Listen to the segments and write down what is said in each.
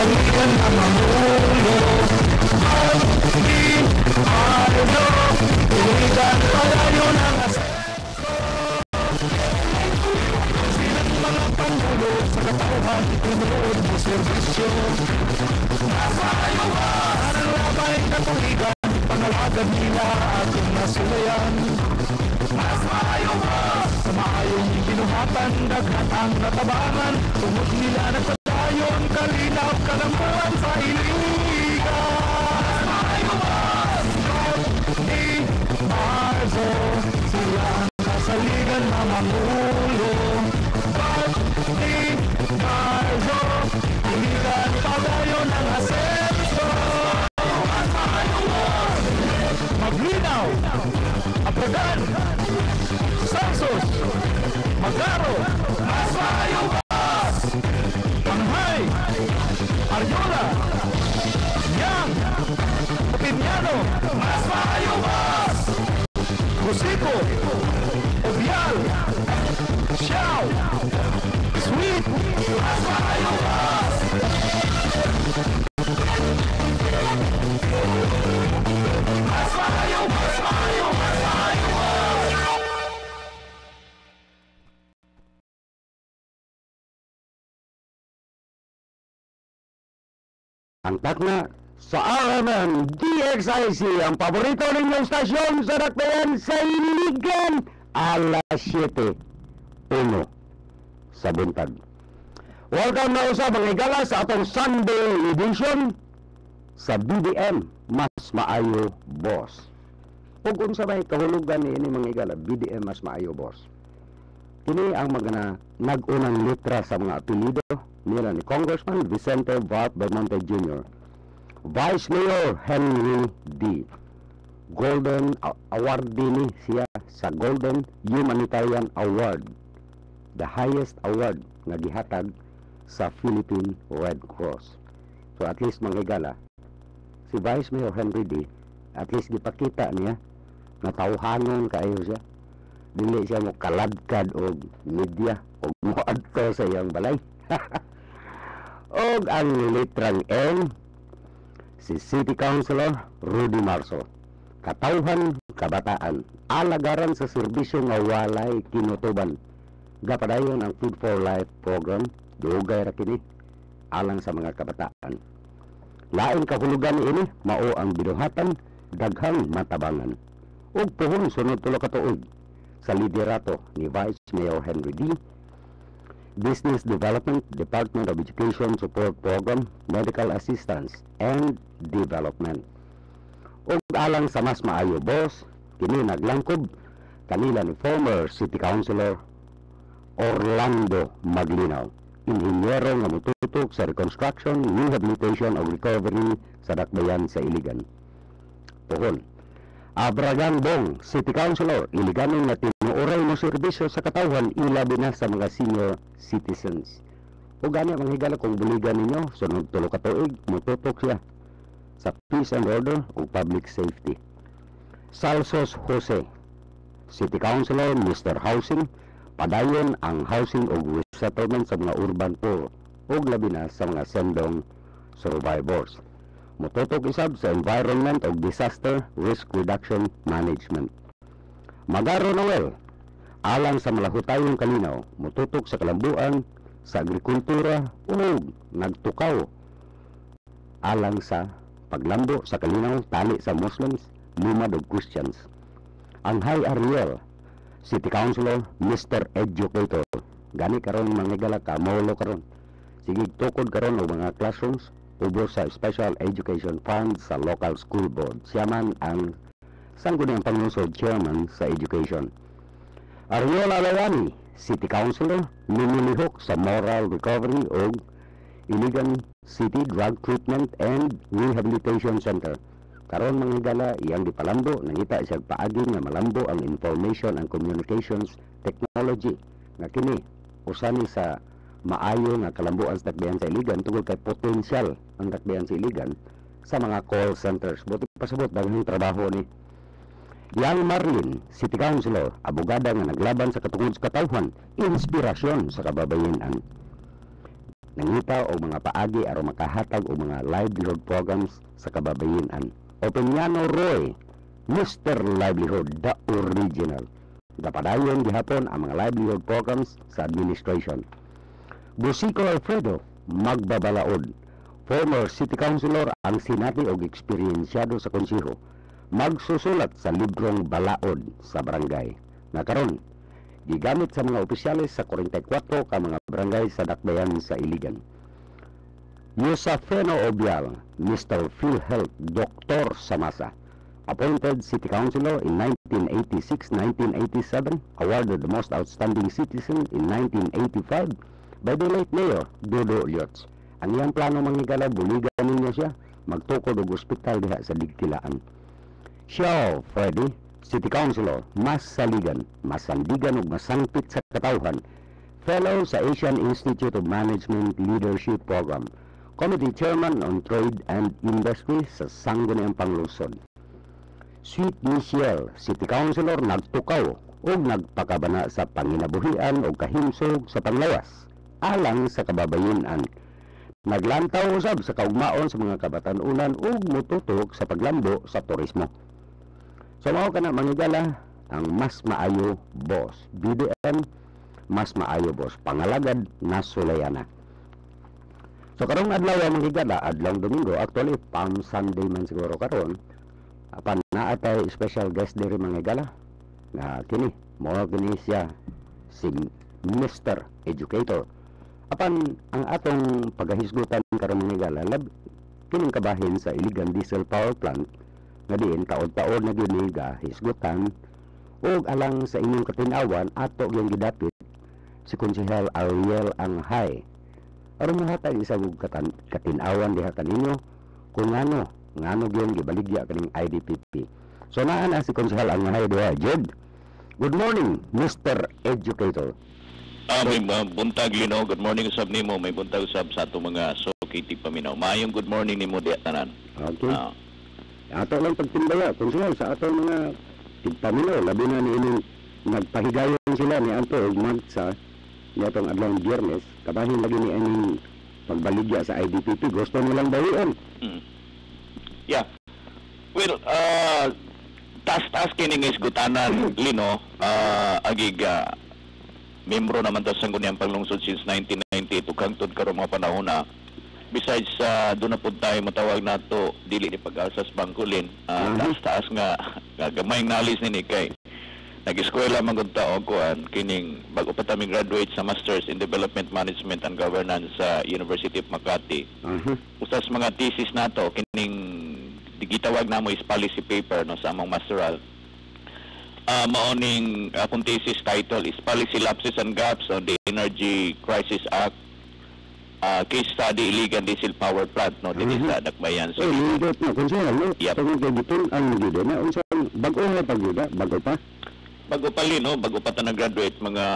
saligan ng mamulo. Pag-iaryo, iligan palayo ng asenso. Silang mga pangulo sa katauhan, tinuod mo servisyo. Parang labay katuligan, pangalagan nila ating nasulayan. Sa maayong binuhatan, daghatang natabangan, tungod nila nagpadayon, kalinaw kalambuan sa iligan. Ni Marzo, sila ang kasaligan na mangulo. Ni Marzo, iligan padayon ang asenso. Maglinaw, Apagan, Sansos, Magaro, Masayobas, Panghay, Aryola, Yang, Piñano, Masayobas, Josico, Obial, Xiao, Sweet, Masayobas. Ang takna sa RMN DXIC, ang paborito ninyong stasyon sa Dakbayan sa Iligan, alas 7:01 sa buntag. Welcome na usab mga igala sa atong Sunday edition sa BDM Mas Maayo Boss. Ug unsa may kahulugan ni ini mga igala, BDM Mas Maayo Boss. Kini ang mga nag-unang litra sa mga apelyido nila ni Congressman Vicente Bart Belmonte Jr., Vice Mayor Henry D. Golden awardee ni siya sa Golden Humanitarian Award, the highest award nga gihatag sa Philippine Red Cross. So at least mga igala, si Vice Mayor Henry D, at least gipakita niya na tawhanon kaayo siya. Dili siya mo kaladkad og media og moadto sa iyang balay. Og ang litrang N, si City Councilor Rudy Marzo, katawhan kabataan, alagaran sa serbisyo nga walay kinutuban. Gapadayon ang Food for Life program, dugay ra kini alang sa mga kabataan. Lain kahulugan ini mao ang binuhatan, daghang matabangan. Ug puhon sunod tulo ka tuig sa liderato ni Vice Mayor Henry D, Business Development, Department of Education Support Program, Medical Assistance and Development. Ug alang sa Mas Maayo Boss, kini naglangkob kanila ni former City Councilor Orlando Maglinaw, inhinyero nga mututok sa reconstruction, rehabilitation ug recovery sa Dakbayan sa Iligan. Puhon Abragan Bong, City Councilor, iliganon nga tinuoray mo serbisyo sa katawhan, ilabi na sa mga senior citizens. O gani mga higala kung buligan ninyo, sunod tulo ka tuig, mututok siya sa peace and order o public safety. Salsos Jose, City Councilor, Mr. Housing, padayon ang housing o resettlement sa mga urban poor o labi na sa mga sendong survivors. Mututok isab sa environment o disaster risk reduction management. Magaro Noel, alang sa malahutayong kalinaw, mututok sa kalambuan, sa agrikultura o nagtukaw alang sa paglambo sa kalinaw, tali sa Muslims, lumad o Christians. Ang High Ariel, City Councilor, Mr. Educator, gani karon mga higala ka, maulo karon. Sige, tukod karon o mga classrooms, ubo sa Special Education Fund sa local school board. Siya man ang sangguniang pangusod chairman sa education. Ariola Layani, City Councilor, nimilihok sa moral recovery o Iligan City Drug Treatment and Rehabilitation Center. Karon mga gala, iyang gipalambo, nangita siya paagi nga malambo ang information and communications technology. Nga kini, usani sa maayo nga kalambuan sa Dakbayan sa Iligan tungkol kay potensyal ang Dakbayan sa Iligan sa mga call centers. Buti pasabot daghang trabaho ni Yang Marlin, City Councilor, abogada nga naglaban sa katungod sa katawhan, inspirasyon sa kababayenan. nangita og mga paagi aron makahatag og mga livelihood programs sa kababayen-an. Opiniano Roy, Mr. Livelihood, the original. Gapadayon gihapon ang mga livelihood programs sa administration. Busico Alfredo, magbabalaod. Former City Councilor ang sinati og eksperyensyado sa konseho. Magsusulat sa librong balaod sa barangay. Nakaron, gigamit sa mga opisyales sa 44 ka mga barangay sa dakbayan sa Iligan. Yusafeno Obial, Mr. PhilHealth, Dr. Samasa. Appointed City Councilor in 1986-1987, awarded the Most Outstanding Citizen in 1985 by the late Mayor Dodo Lyots. Ang iyang plano manghigala, buligan niya siya, magtukod og ospital diha sa Digtilaan. Xiao Freddy, City Councilor, mas saligan, masandigan ug masangpit sa katawhan, Fellow sa Asian Institute of Management Leadership Program, Committee Chairman on Trade and Industry sa Sangguniang Panglungsod. Sweet Michelle, City Councilor, nagtukaw o nagpakabana sa panginabuhian o kahimsog sa panglawas alang sa kababayen-an. Naglantaw usab sa kaugmaon sa mga kabatanunan ug mututok sa paglambo sa turismo. So mao kana manghigala ang Mas Maayo Boss, BDM Mas Maayo Boss, pangalagad na Sulayana. So karong adlaw manghigala, adlaw Domingo, actually Palm Sunday man siguro karon. Apan naatay special guest diri manghigala nga kini mao kini siya si Mr. Educator. Apan ang atong pagahisgutan karon manghigala lab kining kabahin sa Iligan Diesel Power Plant nga diin taod-taod na gyud ni hisgutan ug alang sa inyong katinawan ato gyud gidapit si Konsehal Ariel Anghay aron mahatag isang katinawan diha kaninyo kung ngano gyud gibaligya kaning IDPP. So naa na si Konsehal Anghay diha. Jed, good morning Mr. Educator. May buntag Lino, good morning usab nimo, may buntag usab sa ato mga sokiti paminaw. Maayong good morning nimo diha tanan. Okay. Ato lang pagtimbala, Konsehal, sa ato mga tigpaminaw, labi na ni ining nagpahigayon sila ni Anto og magsa nitong adlaw Biyernes, kabahin lagi ni ining pagbaligya sa IDPP, gusto nilang bawian. Yeah. Well, taas kining isgutanan Lino, agiga membro naman ta sa Sangguniang Panglungsod since 1990 tukangtod karon mga panahon na. Besides doon na po tayo matawag nato dili ni pag-asas bangkulin, taas nga gamay knowledge nini kay nag-eskwela man gud ta og kuan kining bago pa ta graduate sa Masters in Development Management and Governance sa University of Makati. Usas mga thesis nato kining gitawag namo is policy paper no sa among masteral. Maoning akong thesis title is Policy Lapses and Gaps on the Energy Crisis Act, case study Iligan Diesel Power Plant no dito sa Dakbayan. So lindot na Konsehal, no? Yep. Tungod kay gitun ang gid na unsang bag-o na pagyuda, bago pa. Bago pa Lino, bago pa ta nag-graduate mga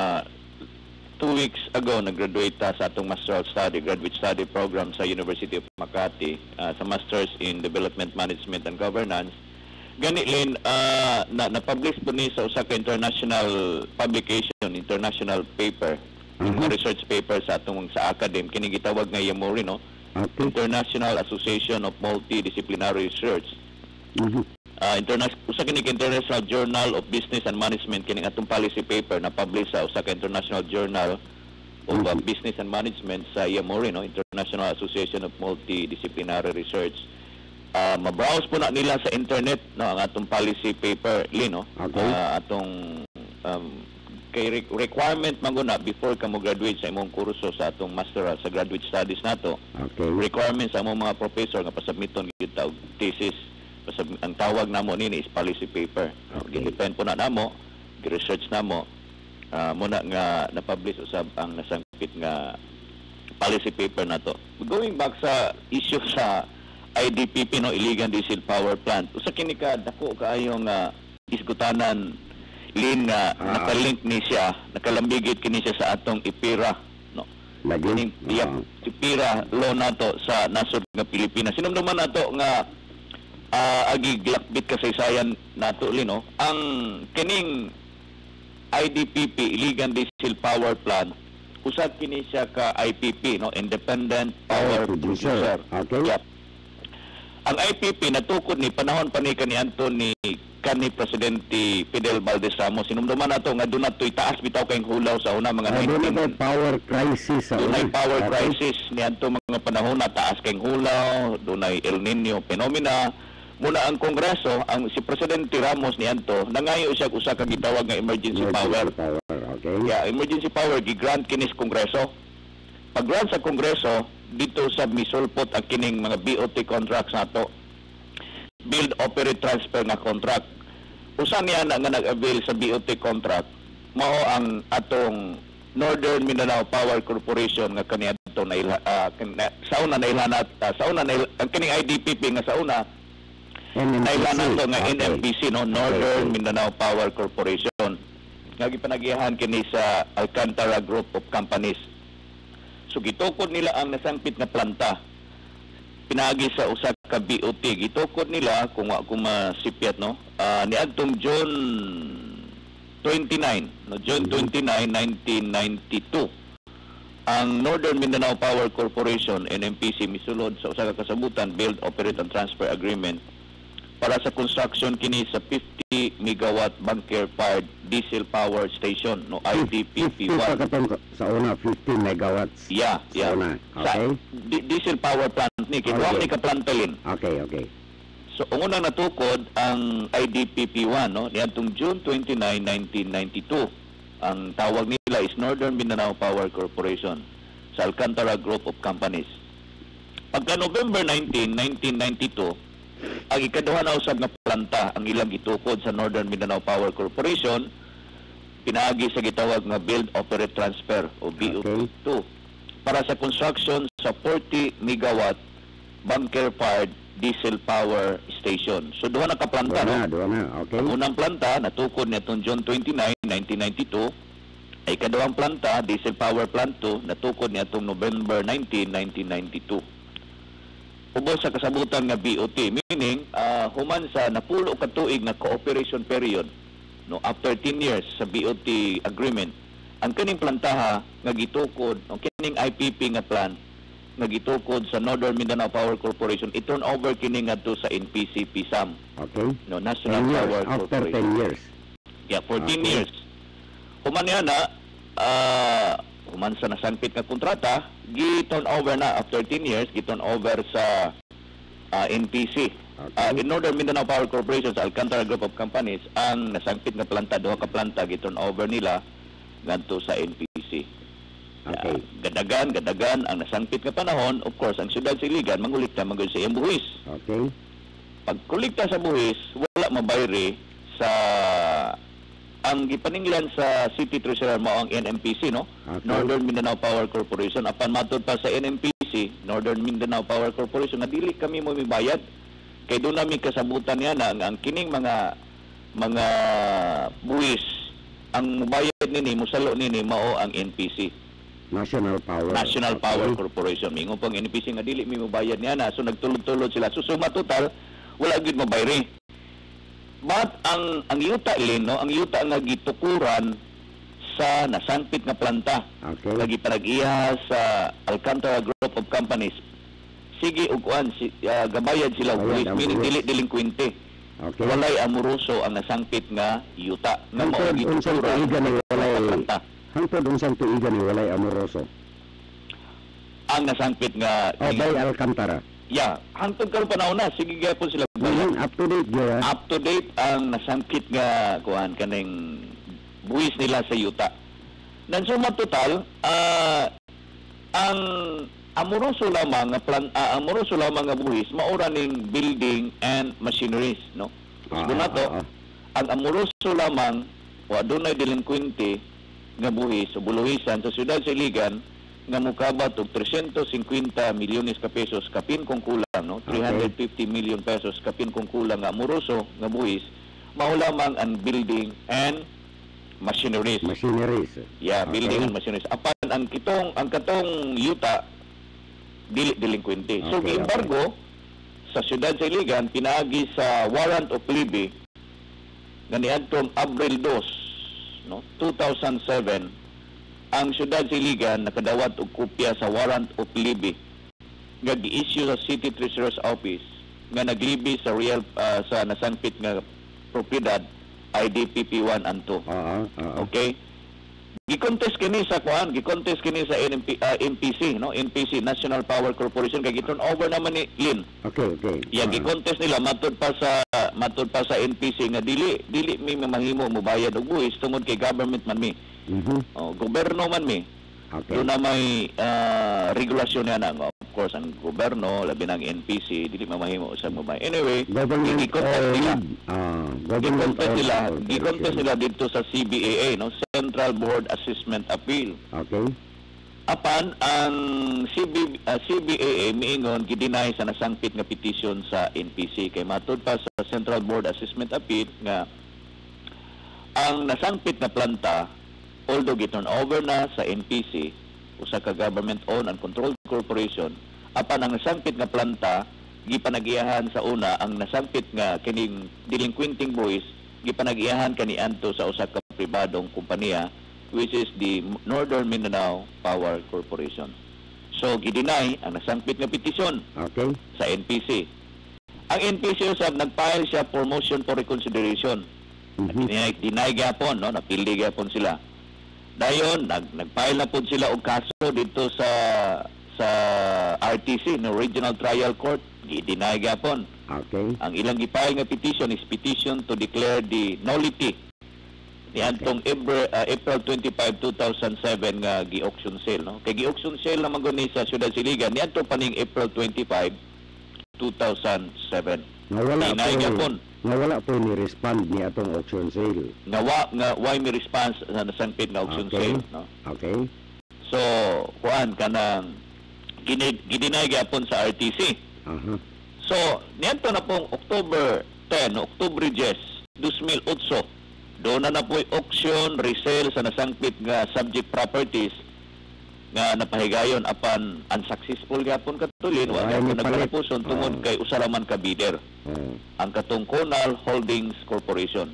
2 weeks ago nag-graduate ta sa atong masteral study, graduate study program sa University of Makati sa Masters in Development Management and Governance. Gani Lin, na-publish po ni sa usa ka international publication, international paper, research paper sa atong sa academe kini gitawag nga IAMORE no, International Association of Multidisciplinary Research. Usa kini International Journal of Business and Management kini atong policy paper na publish sa usa ka International Journal of Business and Management sa IAMORE no, International Association of Multidisciplinary Research. Mabrowse po na nila sa internet no ang atong policy paper Lino. Atong kay requirement man guna before ka mo graduate sa imong kurso sa atong masteral sa graduate studies nato. Requirements sa among mga professor nga pasubmiton gyud ta og thesis. Ang tawag namo nini is policy paper. Depend po na namo, gi-research namo muna nga na-publish usab ang nasangpit nga policy paper nato. Going back sa issue sa IDPP no, Iligan Diesel Power Plant. Usa kini ka dako kaayo nga isgutanan Lin nga nakalink ni siya, nakalambigit kini siya sa atong IPIRA no. Kining IPIRA law nato sa nasod nga Pilipinas. Sinumduman nato nga agi glakbit kasaysayan nato Lino. Ang kining IDPP Iligan Diesel Power Plant usa kini siya ka IPP, no, Independent Power Producer. Okay. Yep. Ang IPP natukod ni panahon pa ni kaniadto ni Presidente Fidel Valdez Ramos. Sinumduman nato nga doon nato'y taas bitaw kayong hulaw sa una mga Doon na power crisis sa Doon ay power Okay. crisis niadto mga panahon na taas kayong hulaw, doon ay El Nino phenomena. Muna ang Kongreso, si Presidente Ramos niadto nangayo siya usa ka gitawag nga emergency power. Okay. Yeah, emergency power gi-grant kinis Kongreso. Pag-grant sa Kongreso, dito sa misulpot ang kining mga BOT contracts nato. Build, operate, transfer nga contract. Usa niya na nga nag-avail sa BOT contract, mao ang atong Northern Mindanao Power Corporation nga kaniadto na sauna na ilhanat sauna na ang kining IDPP nga sauna nailhanat to nga NMPC, no, Northern Mindanao Power Corporation. Nga gipanagihan kini sa Alcantara Group of Companies. So gitukod nila ang nasangpit nga planta. Pinaagi sa usa ka BOT. Gitukod nila kung masipyat, no. Niadtong June 29, no, June 29, 1992. Ang Northern Mindanao Power Corporation NMPC misulod sa usa ka kasabutan Build, Operate and Transfer Agreement para sa construction kini sa 50 megawatt bunker-fired diesel power station, no, IDPP-1. Sa una, 50 megawatts. Yeah. Sa una. Okay. Sa diesel power plant ni, kinuha ni kaplantalin. Okay. So, ang unang natukod ang IDPP-1, no, niadtong June 29, 1992. Ang tawag nila is Northern Mindanao Power Corporation sa Alcantara Group of Companies. Pagka November 19, 1992, ang ikaduha na usab nga planta ang ilang gitukod sa Northern Mindanao Power Corporation pinaagi sa gitawag nga Build, Operate, Transfer o BOT2 para sa construction sa 40 megawatt bunker-fired diesel power station. So duha na ka planta, Duha na. Okay. Ang unang planta natukod nitong June 29, 1992. Ay kadawang planta, diesel power plant 2, natukod nitong November 19, 1992. Ubos sa kasabutan nga BOT, meaning human sa napulo ka tuig na cooperation period, no, after 10 years sa BOT agreement, ang kining plantaha nga gitukod, ang kining IPP nga plant nga gitukod sa Northern Mindanao Power Corporation, i-turn over kini ngadto sa NPC PSAM, Okay. no, National 10 years. Power After Corporation. 10 years. Yeah, 14 years. Human yan na, human sa nasangpit nga kontrata, gi-turn over na after 10 years, gi-turn over sa NPC. Okay. In Northern Mindanao Power Corporation sa Alcantara Group of Companies, ang nasangpit nga planta, duha ka planta, gi-turn over nila ngadto sa NPC. Okay. Gadagan ang nasangpit nga panahon, of course, ang siyudad sa Iligan, mangulikta magul sa iyang buhis. Okay. Pag kulikta sa buhis, wala mabayre sa ang gipaninglan sa City Treasurer mo ang NMPC, no? Okay. Northern Mindanao Power Corporation. Apan matud pa sa NMPC, Northern Mindanao Power Corporation, na dili kami mo mibayad. Kay doon namin kasabutan yan na ang kining mga buwis, ang mubayad nini, musalo nini, mao ang NPC. National Power Power Corporation. Mingo pang NPC nga dili mi mabayad niya na. So nagtulod-tulod sila. So suma total, wala gid mabayre. But ang yuta no, ang yuta nga gitukuran sa nasangpit nga planta. Okay. Lagi panag-iya sa Alcantara Group of Companies. Sige ug gabayad sila Bayad buwis, ang meaning buwis. dili delinkwente. Okay. Walay amuroso ang nasangpit nga yuta nga mao Hangtod unsang gitukuran tuigan ni sa walay planta. hangtod unsang tuigan ni walay amoroso. Ang nasangpit nga Bay Alcantara. yeah, hangtod karon panahon na sige gyapon sila bayad. Up to date gyud. Up to date ang nasangkit nga kuan kaning buwis nila sa yuta. Nan suma total ang amoroso lamang nga amoroso lamang nga buwis maura ning building and machineries, no? Gusto nato ang amoroso lamang wa dunay delinkwente nga buhis o buluhisan sa siyudad sa Iligan nga mukabat og 350 milyones ka pesos kapin kung kulang, no, 350 million pesos kapin kung kulang nga amoroso nga buhis mao lamang ang building and machineries. Yeah, building and machineries. Apan ang katong yuta dili delinkwente. So giembargo sa siyudad sa Iligan pinaagi sa warrant of levy nga niadtong Abril 2, no, 2007 ang syudad Siligan nakadawat og kopya sa warrant of libby nga gi-issue sa City Treasurer's Office nga naglibi sa real sa nasangpit nga propiedad IDPP 1 and 2. Okay? Gi-contest kini sa NPC, no? NPC, National Power Corporation, kay giturn over naman ni Lin. Okay. Yang gi-contest nila matud pa sa NPC nga dili mi mahimo mo bayad og buhis tungod kay government man mi. Gobyerno man mi. Okay. Doon na may regulasyon na nga. Of course, ang gobyerno, labi ng NPC, dili mamahimo sa mabay. Anyway, i-contest nila dito sa CBAA, no? Central Board Assessment Appeal. Okay. Apan, ang CBAA miingon, gidinay sa nasangpit nga petition sa NPC. Kay matud pa sa Central Board Assessment Appeal nga ang nasangpit na planta although giturn over na sa NPC, usa ka government-owned and controlled corporation, apan ang nasangpit nga planta, gipanagiyahan sa una, ang nasangpit nga kining delinquenting boys, gipanagiyahan kaniadto sa usa ka pribadong kompanya, which is the Northern Mindanao Power Corporation. So, gidinay ang nasangpit nga petisyon sa NPC. Ang NPC usab nag-file siya for motion for reconsideration. Deny gyapon, no? Napili gyapon sila. Dayon nag-file na pud sila og kaso dito sa RTC, no, Regional Trial Court, gi-deny gyapon. Okay. Ang ilang gi-file nga petition is petition to declare the nullity niadtong April 25, 2007 nga gi-auction sale, no. Kay gi-auction sale naman guni sa Ciudad Siligan niadto pa ning April 25, 2007. Nawala po ni respond ni atong auction sale. Why mi response sa nasangpit nga auction sale, no? Okay. So, kuan kanang gidinay gyapon sa RTC. So, niadto na pong October 10, October 10, 2008, doon na po auction, resale sa nasangpit nga subject properties nga napahigayon apan unsuccessful gyapon katulin wa gyapon nagpalapuson tungod kay usa ra man ka bidder. Ang katong Conal Holdings Corporation.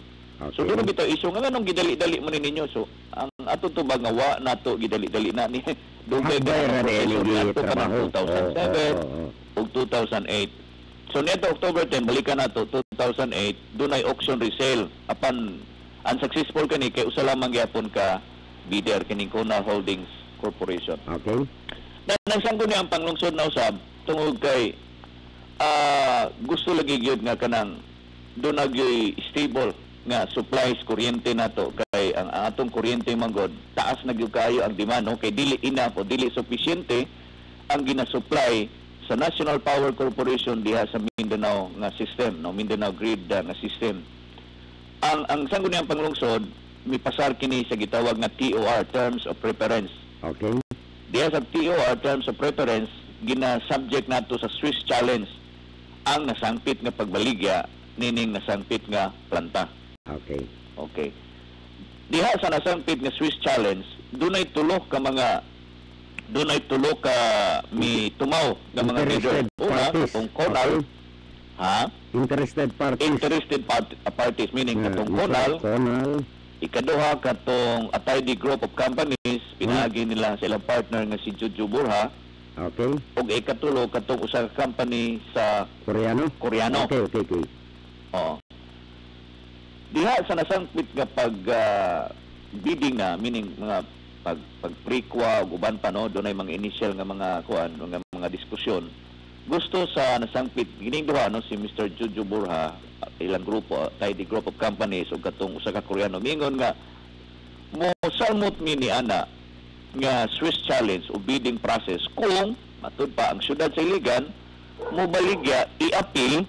So doon bitaw isyu nga nganong gidali-dali man ninyo. So ang ato to bag nga wa nato gidali-dali na ni dugay ka pa ng 2007 ug 2008. So neto October 10 balikan nato 2008 dunay auction resale apan unsuccessful kani kay usa lamang gyapon ka bidder kining Conal Holdings Corporation. Okay. Nagsangko niya ang panglungsod na usab tungod kay gusto lagi gyud nga kanang doon nagyoy stable nga supplies kuryente nato kay ang atong kuryente manggod taas na gyud kayo ang demand, no? Kay dili enough o dili sufficiente ang ginasupply sa National Power Corporation diha sa Mindanao nga system, no? Mindanao grid nga system. Ang sangko niya ang panglungsod mipasar kini sa gitawag nga TOR, Terms of Reference. Okay. Diya sa TOR, Terms of Reference, gina-subject nato sa Swiss Challenge ang nasangpit nga pagbaligya nining nasangpit nga planta. Okay. Okay. Diha sa nasangpit nga Swiss Challenge, dunay tulo ka mi tumaw nga mga bidder. Una, katong Conal, Interested parties, meaning katong Conal, ikaduha katong Ataydi Group of Companies, pinaagi nila sa ilang partner nga si Juju Burha. Okay. Ug ikatulo katong usa ka company sa Koreano. Okay. Oo. Diha sa nasangpit nga bidding na, meaning mga pag-prequa ug uban pa, no, dunay mga initial nga mga mga diskusyon. Gusto sa nasangpit gining duha, no, si Mr. Juju Burha, ilang grupo, Ataydi Group of Companies ug katong usa ka Koreano, mingon nga mo salmot ni ana nga Swiss Challenge o bidding process kung matud pa ang syudad sa Iligan mo baligya i-appeal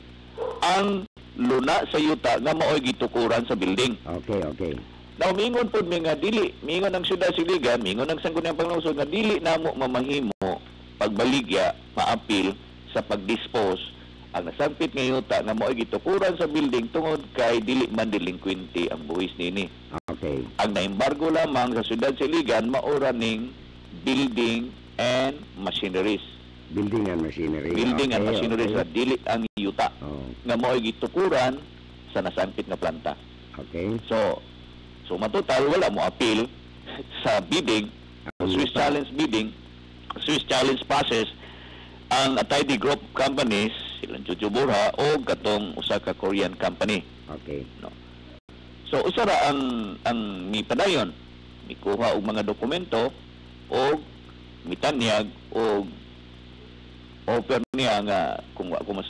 ang luna sa yuta nga maoy gitukuran sa building. Okay. Now mingon pud mi nga dili, mingon ang syudad sa Iligan, mingon ang sangguniang panglungsod nga dili namo mamahimo pagbaligya ma-appeal sa pag-dispose ang nasangpit nga yuta nga maoy gitukuran sa building tungod kay dili man delinquente ang buhis nini. Okay. Ang naimbargo lamang sa syudad sa Iligan maura ning building and machineries. Building and machinery. Sa dili ang yuta nga maoy gitukuran sa nasangpit nga planta. Okay. So matutal wala mo appeal sa bidding Swiss challenge bidding, Swiss challenge passes ang Ataydi Group companies, silang Chuchuburha o katong usa ka Korean company. Okay. No. So usara ang mipadayon, mikuha og mga dokumento o mitanyag o offer niya nga kung mas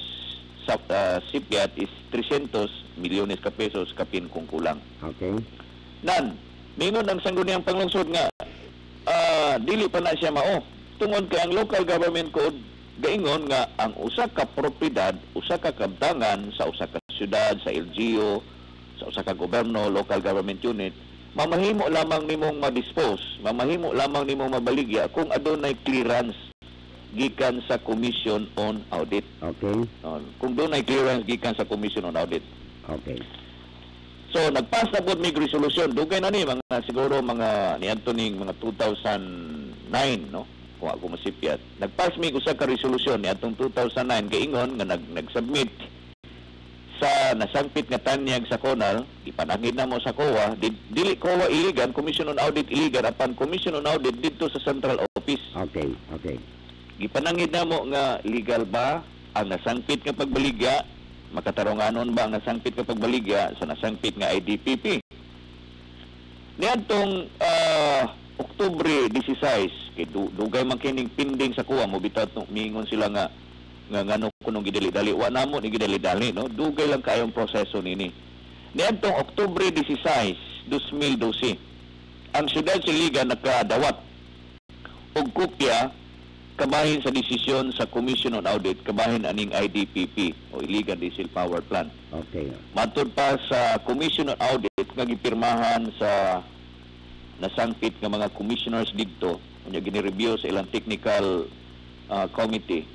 sipyat is 300 milyones ka pesos kapin kung kulang. Okay. Nan, mingon ang sangguniang panglungsod nga dili pa na siya mao. Tungod kay ang local government code gaingon nga ang usa ka propiedad, usa ka kabtangan sa usa ka syudad, sa LGU, sa usa ka gobyerno, local government unit, mamahimo lamang nimong ma-dispose, mamahimo lamang nimong mabaligya kung adunay clearance gikan sa Commission on Audit. Okay. Kung dunay clearance gikan sa Commission on Audit. Okay. So nagpass na po mig resolution, dugay na ni mga siguro mga niadto ning mga 2009, no? Kung ako masipyat. Nagpass mig usa ka resolution niadtong 2009 gaingon nga nagsubmit sa nasangpit nga tanyag sa CONAL, ipanangin na mo sa COA, dili COA iligan, Commission on Audit iligan, apan Commission on Audit dito sa Central Office. Okay. Okay. Ipanangin na mo nga legal ba ang nasangpit nga pagbaligya, makatarunganon ba ang nasangpit nga pagbaligya sa nasangpit nga IDPP. Niadtong Oktubre 16, kay dugay man kining pending sa kuha mo bitaw mingon sila nga ngano kunong gidali-dali wa namo ni gidali-dali, no, dugay lang kayong proseso nini. Niadtong Oktubre 16, 2012, ang siyudad Siligan nakadawat og kopya kabahin sa desisyon sa Commission on Audit kabahin aning IDPP o Iligan Diesel Power Plant. Okay. Matud pa sa Commission on Audit nga gipirmahan sa nasangpit nga mga commissioners didto unya gini-review sa ilang technical committee.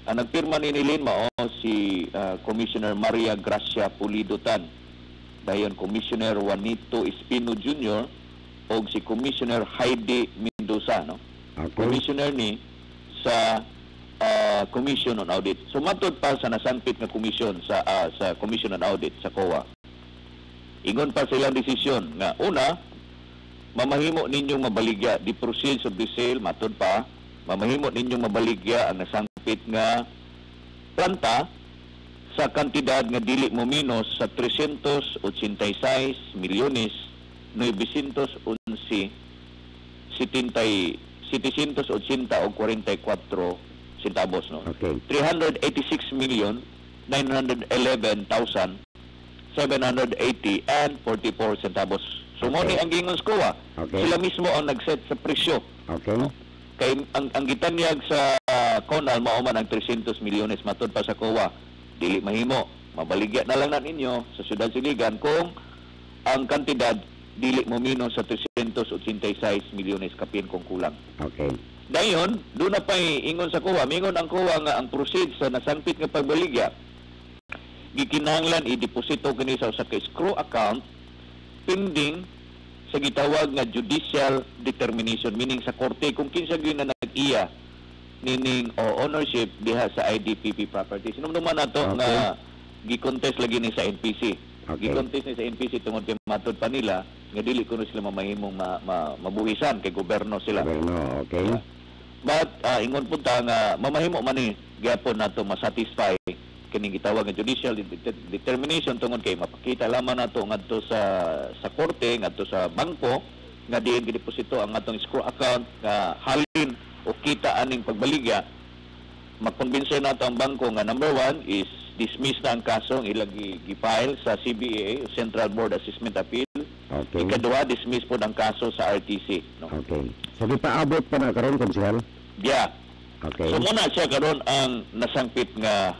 Ang nagpirma ni nilin mao si Commissioner Maria Gracia Pulido Tan, dayon Commissioner Juanito Espino Jr. o si Commissioner Heidi Mendoza, no? Okay. Commissioner ni sa Commission on Audit. So matud pa sa nasangpit nga komisyon sa Commission on Audit sa COA. Ingon pa silang desisyon nga una, mamahimo ninyong mabaligya the proceeds of the sale, matud pa, mamahimo ninyong mabaligya ang nasangpit nga planta sa kantidad nga dili mo minus sa 386 milyones 911 780 o 44 centavos, no? Okay. 386,911,780 and 44 centavos. So mo ni ang gingon SCOA. Okay. Sila mismo ang nag-set sa presyo. Okay. Kay ang gitanyag sa CONAL mao man ang 300 milyones matud pa sa COA. Dili mahimo. Mabaligya na lang na ninyo sa Siyudad Siligan kung ang kantidad dili mo minus sa 386 milyones kapin kung kulang. Okay. Dayon, doon na pa'y ingon sa COA. Mingon ang COA nga ang proceeds sa nasangpit nga pagbaligya gikinahanglan i-deposito kini sa usa ka escrow account pending sa gitawag nga judicial determination, meaning sa korte kung kinsa gyud na nag-iya nining ownership diha sa IDPP properties. Sinumduman nato nga gi-contest lagi ni sa NPC. Okay. Gi-contest ni sa NPC tungod kay matod pa nila nga dili kuno sila mamahimong mabuhisan kay gobyerno sila. Gobyerno, okay. But ingon punta nga mamahimo man ni gyapon nato ma-satisfy kining gitawag nga judicial determination tungod kay mapakita lamang nato ngadto sa korte, ngadto sa bangko nga diin gideposito ang atong escrow account nga halin o kita aning pagbaligya, magkonbinse nato ang bangko nga number one is dismiss na ang kaso ang ilang gi-file sa CBA, Central Board Assessment Appeal. Okay. Ikaduha, dismiss po ang kaso sa RTC. No? Okay. So, paabot pa na karon konsehal? Yeah. Okay. So muna siya karon ang nasangpit nga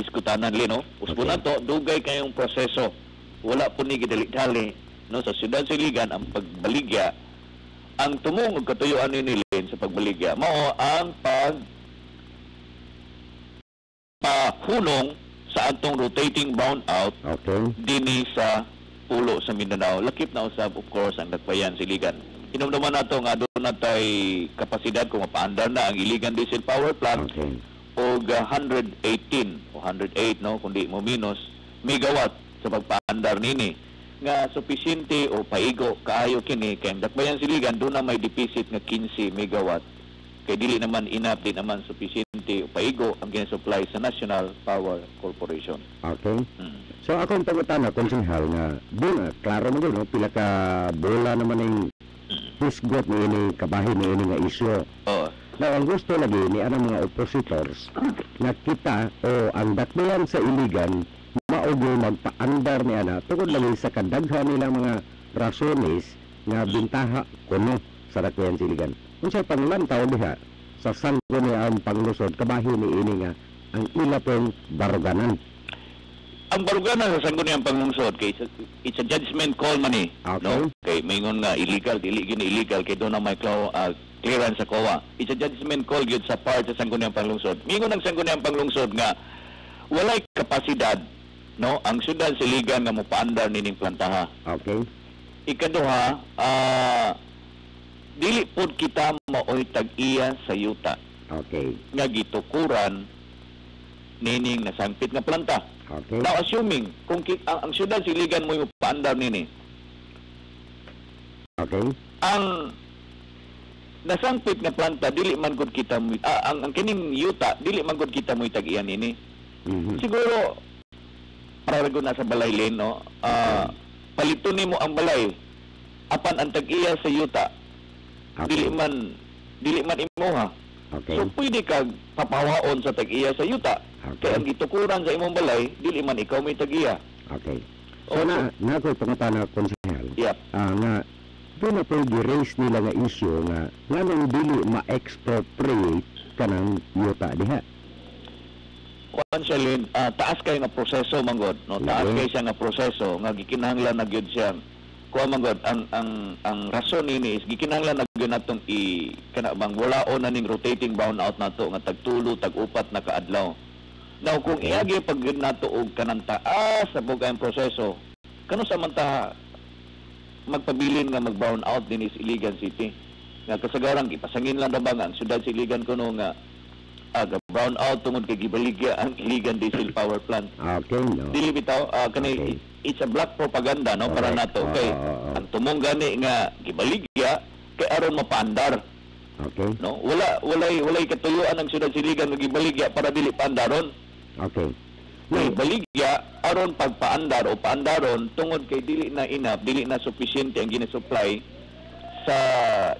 diskutanan lino. Uspo Okay. na to, dugay kayong proseso. Wala po ni gidali-dali no sa Siyudad Siligan ang pagbaligya. Ang tumong ug katuyuan ni nilin sa pagbaligya mao ang pahunong sa atong rotating bound out Okay. dinhi sa pulo sa Mindanao. Lakip na usab of course ang Dakbayan Siligan. Hinumduman nato nga doon natay kapasidad kung mapaandar na ang Iligan Diesel Power Plant Okay. o 118 o 108 no kundi mo minus megawatt sa pagpaandar nini. nga supisyente o paigo kaayo kini kay ang Dakbayan Siligan doon na may deficit nga 15 megawatt kay dili naman enough, di naman supisyente o paigo ang gina-supply sa National Power Corporation. Okay. So akong pangutana konsehal nga doon klaro mo no pila ka bola naman ning hisgot ni ini kabahin ni ini nga isyu. Oo. Na ang gusto lagi ni anang mga oppositors na kita o ang Dakbayan sa Iligan maugo magpaandar ni ana tungod lang sa kadaghan nila mga rasones nga bintaha kuno sa Dakbayan sa Iligan. Unsay panglantaw diha sa sangko ni ang panglusod kabahin ni ini nga ang ila pong baruganan. Ang baruganan sa sangguniang panglungsod kay it's a judgment call man eh. Okay. No? Kay maingon nga illegal, dili gini illegal kay doon na may clearance sa COA. It's a judgment call gyud sa part sa sangguniang panglungsod. Mingon ang sangguniang panglungsod nga walay kapasidad no ang syudad sa Iligan nga mopaandar nining plantaha. Okay. Ikaduha, dili pod kita maoy tag-iya sa yuta Okay. nga gitukuran nining nasangpit nga planta. Okay. Now assuming kung ang syudad sa Iligan mo mopaandar nini, Okay. ang nasangpit nga planta dili man gud kita mo ang kining yuta dili man gud kita mo tag-iyan nini. Mhm. Siguro para gud na sa balay lane no. Paliton nimo ang balay apan ang tag-iya sa yuta Okay. dili man imuha. Okay. So pwede kag papawaon sa tag-iya sa yuta. Kaya ang Okay. gitukuran sa imong balay dili man ikaw may tag-iya. Okay. So Okay. na ako pangutana konsehal. Yep. Nga doon na po gi-raise nila nga issue nga nganong dili ma-expropriate kanang yuta diha. Kuan siya Lin, taas kay nga proseso manggod, no? Taas Mhm. kay siya nga proseso nga gikinahanglan na gyud siya. Kuan manggod ang rason nini is gikinahanglan na gyud natong kana bang walaon na ning rotating bound out nato nga tagtulo tag-upat na kaadlaw. Now kung Okay. iagi pag gyud nato og kanang taas sa bugayng proseso, kano sa man ta magpabilin nga mag-bound out din is Iligan City. Nga kasagaran ipasangin lang ba nga ang syudad sa Iligan kuno nga brown out tungod kay gibaligya ang Iligan Diesel Power Plant. Okay, no. Dili bitaw kanay Okay. it's a black propaganda no para Correct. nato kay Oo. ang tumong gani nga gibaligya kay aron mapaandar Okay. no walay katuyuan ang syudad Siligan nga gibaligya para dili paandaron. Okay. Kay baligya aron pagpaandar o paandaron tungod kay dili na enough, dili na sufficient ang gina-supply sa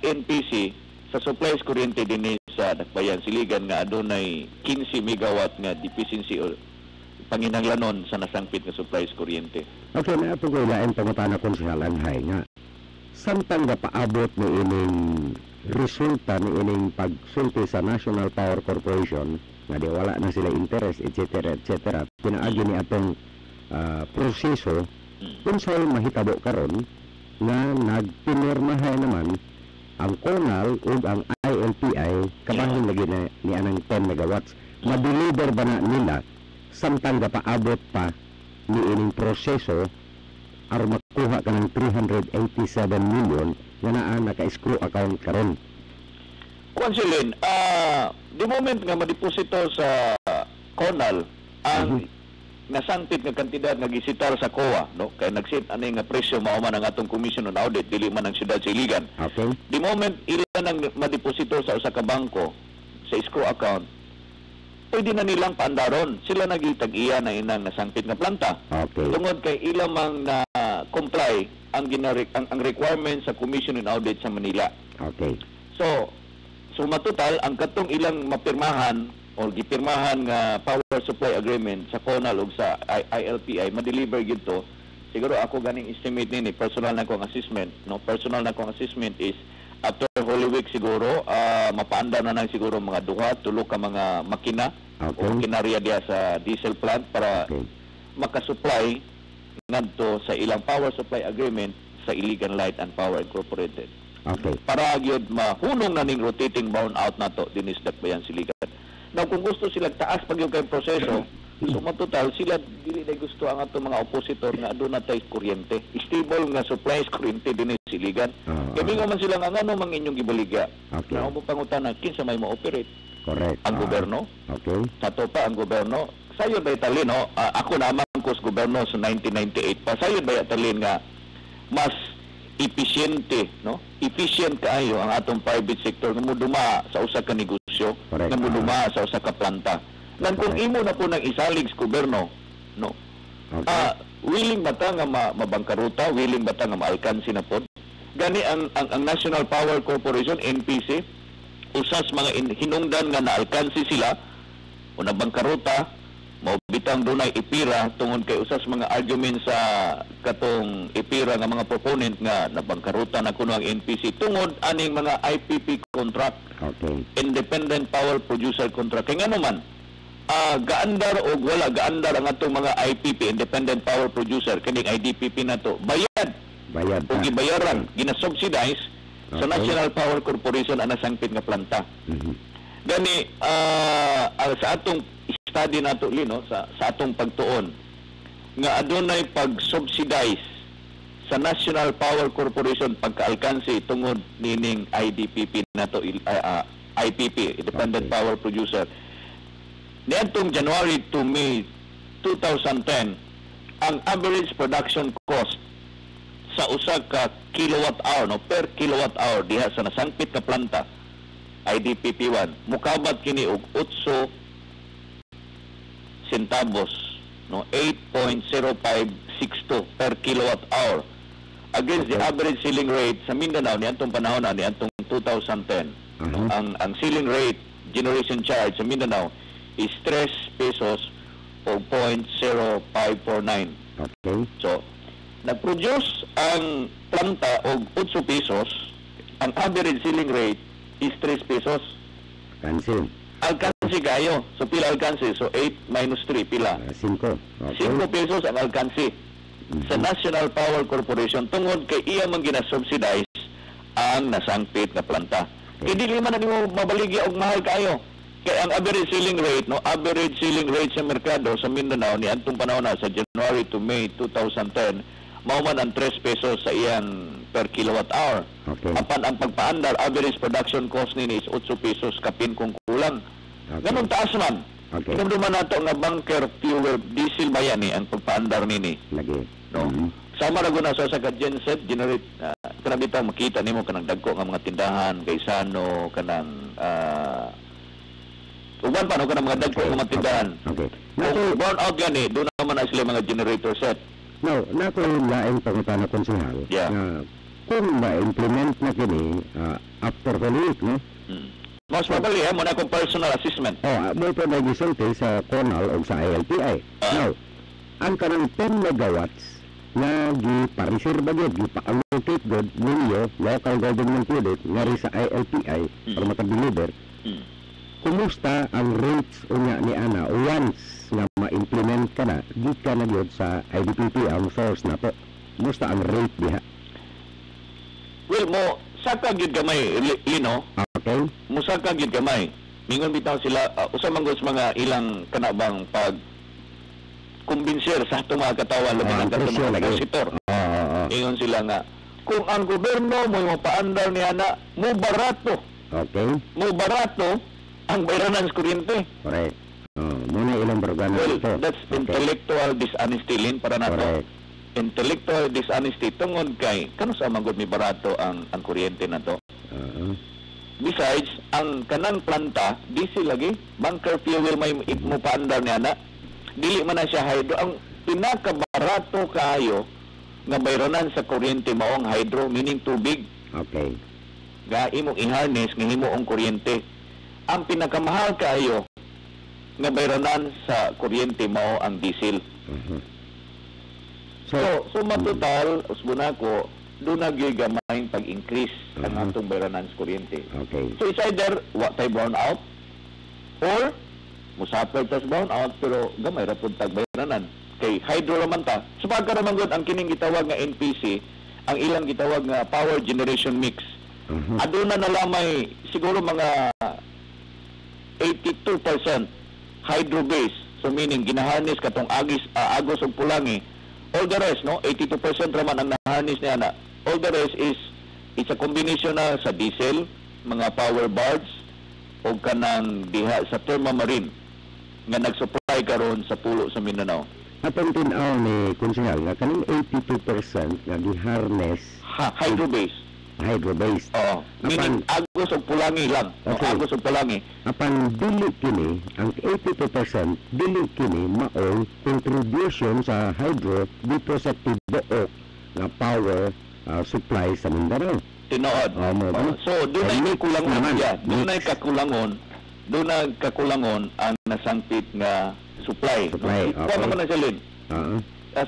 NPC sa supplies kuryente dinhi sa Dakbayan Siligan nga adunay 15 megawatt nga deficiency o panginahanglanon sa nasangpit nga supplies kuryente. Okay, na ito ko ilain pangutana konsehal Anhay nga samtang paabot ni ining resulta ni ining pagsulti sa National Power Corporation nga di wala na sila interest etc. Pinaagi ni atong proseso unsay mahitabo karon nga nagpinirmahay naman ang CONAL ug ang ILPI kabahin lagi na ni anang 10 megawatts ma-deliver ba na nila samtang paabot pa ni ining proseso aron makuha ka ng 387 million nga naa naka-escrow account karon. Konsilin, the moment nga madeposito sa CONAL ang nasangpit nga kantidad nga gisitar sa COA, no? Kay nagsit ani nga presyo mao man ang atong commission on audit dili man ang syudad sa Iligan. Okay? The moment ilan ang madeposito sa usa ka bangko sa escrow account, pwede na nilang paandaron. Sila nagitag-iya na inang nasangpit nga planta. Okay. Tungod kay ilang mang na comply ang ang requirement sa Commission on Audit sa Manila. Okay. So matutal ang katong ilang mapirmahan o gipirmahan nga power supply agreement sa CONAL ug sa ILPI ma-deliver gyud to. Siguro ako ganing estimate nini personal na kong assessment, no? Personal na kong assessment is after Holy Week siguro mapaandar na nang siguro mga duha tulo ka mga makina Okay. o makinarya diya sa diesel plant para Okay. makasupply ngadto sa ilang power supply agreement sa Iligan Light and Power Incorporated. Okay. Para gyud mahunong na ning rotating bound out nato dinis Dakbayan Siligan. Now kung gusto sila taas pag yung kay proseso, so matotal sila dili na gusto ang atong mga oppositor nga aduna tay kuryente. Stable nga supplies kuryente dinis Siligan. Oo. Kaya nga man sila nga ngano mang inyong gibaligya. Okay. Na mo pangutana kinsa may mo-operate Correct. ang gobyerno. Okay. Sa pa ang gobyerno. Sayod ba italin, no? Ako naman ko sa gobyerno sa 1998 pa. Sayod ba italin nga mas episyente, no? Efficient kaayo ang atong private sector nga moduma sa usa ka negosyo, Correct. nga moduma sa usa ka planta. Lan kung Correct. imo na po nang isalig sa gobyerno, no? Okay. Willing ba ta nga mabangkaruta, willing ba ta nga maalkansi na pod? Gani ang National Power Corporation, NPC, usas mga hinungdan nga naalkansi sila o nabangkaruta, maubitang dunay ipira tungod kay usas mga arguments sa katong ipira nga mga proponent nga nabangkaruta na kuno ang NPC tungod aning mga IPP contract, Okay. Independent Power Producer Contract. Kaya nga naman, gaandar o wala gaandar ang atong mga IPP, Independent Power Producer, kaning IDPP na to, bayad Bayad o na. gibayaran, ginasubsidize sa Okay. National Power Corporation ang nasangpit nga planta. Mhm. Gani, sa atong study nato Lino, sa atong pagtuon, nga adunay pag-subsidize sa National Power Corporation pagkaalkansi tungod nining IDPP nato, IPP, Independent Okay. Power Producer. Niadtong January to May 2010, ang average production cost sa usa ka kilowatt hour, no, per kilowatt hour diha sa nasangpit ka planta IDPP1 mukabat kini og 8 centavos, no, 8.0562 per kilowatt hour against the Okay. average ceiling rate sa Mindanao niadtong panahon na niadtong 2010. No, Mhm. ang ceiling rate generation charge sa Mindanao is 3 pesos o 0.0549. Okay. So, nag-produce ang planta og 8 pesos, ang average selling rate is 3 pesos. Cancel. Alkansi kayo. So, pila alkansi? So, 8 minus 3, pila? 5. Okay. 5 pesos ang alkansi sa National Power Corporation tungod kay iya man ginasubsidize ang nasangpit na planta. Okay. Hindi man na nimo mabaligya og mahal kayo. Kaya ang average selling rate, no, average selling rate sa merkado sa Mindanao ni antong panahon na sa January to May 2010, mao man ang 3 pesos sa iyan per kilowatt hour. Okay. Apan ang pagpaandar, average production cost nini is 8 pesos kapin kung kulang. Okay. Ganun taas man. Okay. Kinumduman nato nga bunker fuel diesel ba yan ang pagpaandar nini. Lagi. No. Mhm. Sama ra guna sa ka genset generate kana bitaw makita nimo kanang dagko nga mga tindahan kay Sano kanang uban pa no kanang mga dagko nga mga tindahan. Okay. Kung burn out gani doon naman na sila mga generator set. Now, nato laing pangutana konsehal Yeah. na kung ma-implement na kini after the week, no? Mas mabali mo na akong personal assessment. Mo pa nagisulti sa CONAL o sa ILPI. Now, ang kanang 10 megawatts na gi-pareserve gyud, gi-allocate gyud ninyo local government unit ngari sa ILPI para makadeliver. Kumusta ang rates unya ni ana once nga ma-implement ka na gikan na gyud sa IDPP ang source na to? Kumusta ang rate diha? Well, mo saka gid gamay Lino, Okay? musaka gid gamay. Mingon bitaw sila usa man gud sa mga ilang kanabang pag kumbinser sa atong mga katawan labi ng katong presyo mga lagi. opositor. Oo. Ingon sila nga kung ang gobyerno mo mapaandar ni ana mo Okay? barato ang bayranan sa kuryente. Correct. Muna ilang bargana Well, ito. that's intellectual dishonesty Lin para nato. Correct. Intellectual dishonesty tungod kay kano sa manggod mi barato ang kuryente nato. Oo. Besides, ang kanang planta, diesel lagi, bunker fuel may mo paandar niya na, dili man na siya hydro. Ang pinakabarato kaayo nga bayranan sa kuryente maong hydro, meaning tubig, Okay. ga imong i-harness nga himuong kuryente. Ang pinakamahal kaayo nga bayranan sa kuryente mao ang diesel. Mhm. So, suma total, usbuna ko, doon nagigamay pag-increase ang atong bayranan sa kuryente. Okay. So it's either what tay brown out or musapel tas brown out pero gamay ra pud tag bayranan kay hydro raman ta. So pagka raman gud ang kining gitawag nga NPC, ang ilang gitawag nga power generation mix. Mhm. Aduna na lamay siguro mga 82% hydro base. So meaning ginaharness katong agos ug pulangi. All the rest, no, 82% raman ang naharness niya na. All the rest is it's a combination na sa diesel, mga power barge o kanang diha sa Thermamarine nga nagsupply karon sa pulo sa Mindanao. atong tinaw ni konsehal nga kaning 82% nga giharness Hydro-based. hydro-based. Oo. Meaning, agos o pulangi lang. O, Okay. agos o pulangi. Apan dili kini ang 82% dili kini mao'y contribution sa hydro dito sa tibuok nga power supply sa Mindanao. Tinood. Mo ba? So, doon ay Mix kakulangon naman. siya. Doon Mix. ay kakulangon ang nasangpit nga supply. Supply, No? okay. Kuha mo na siya, Lin. Oo.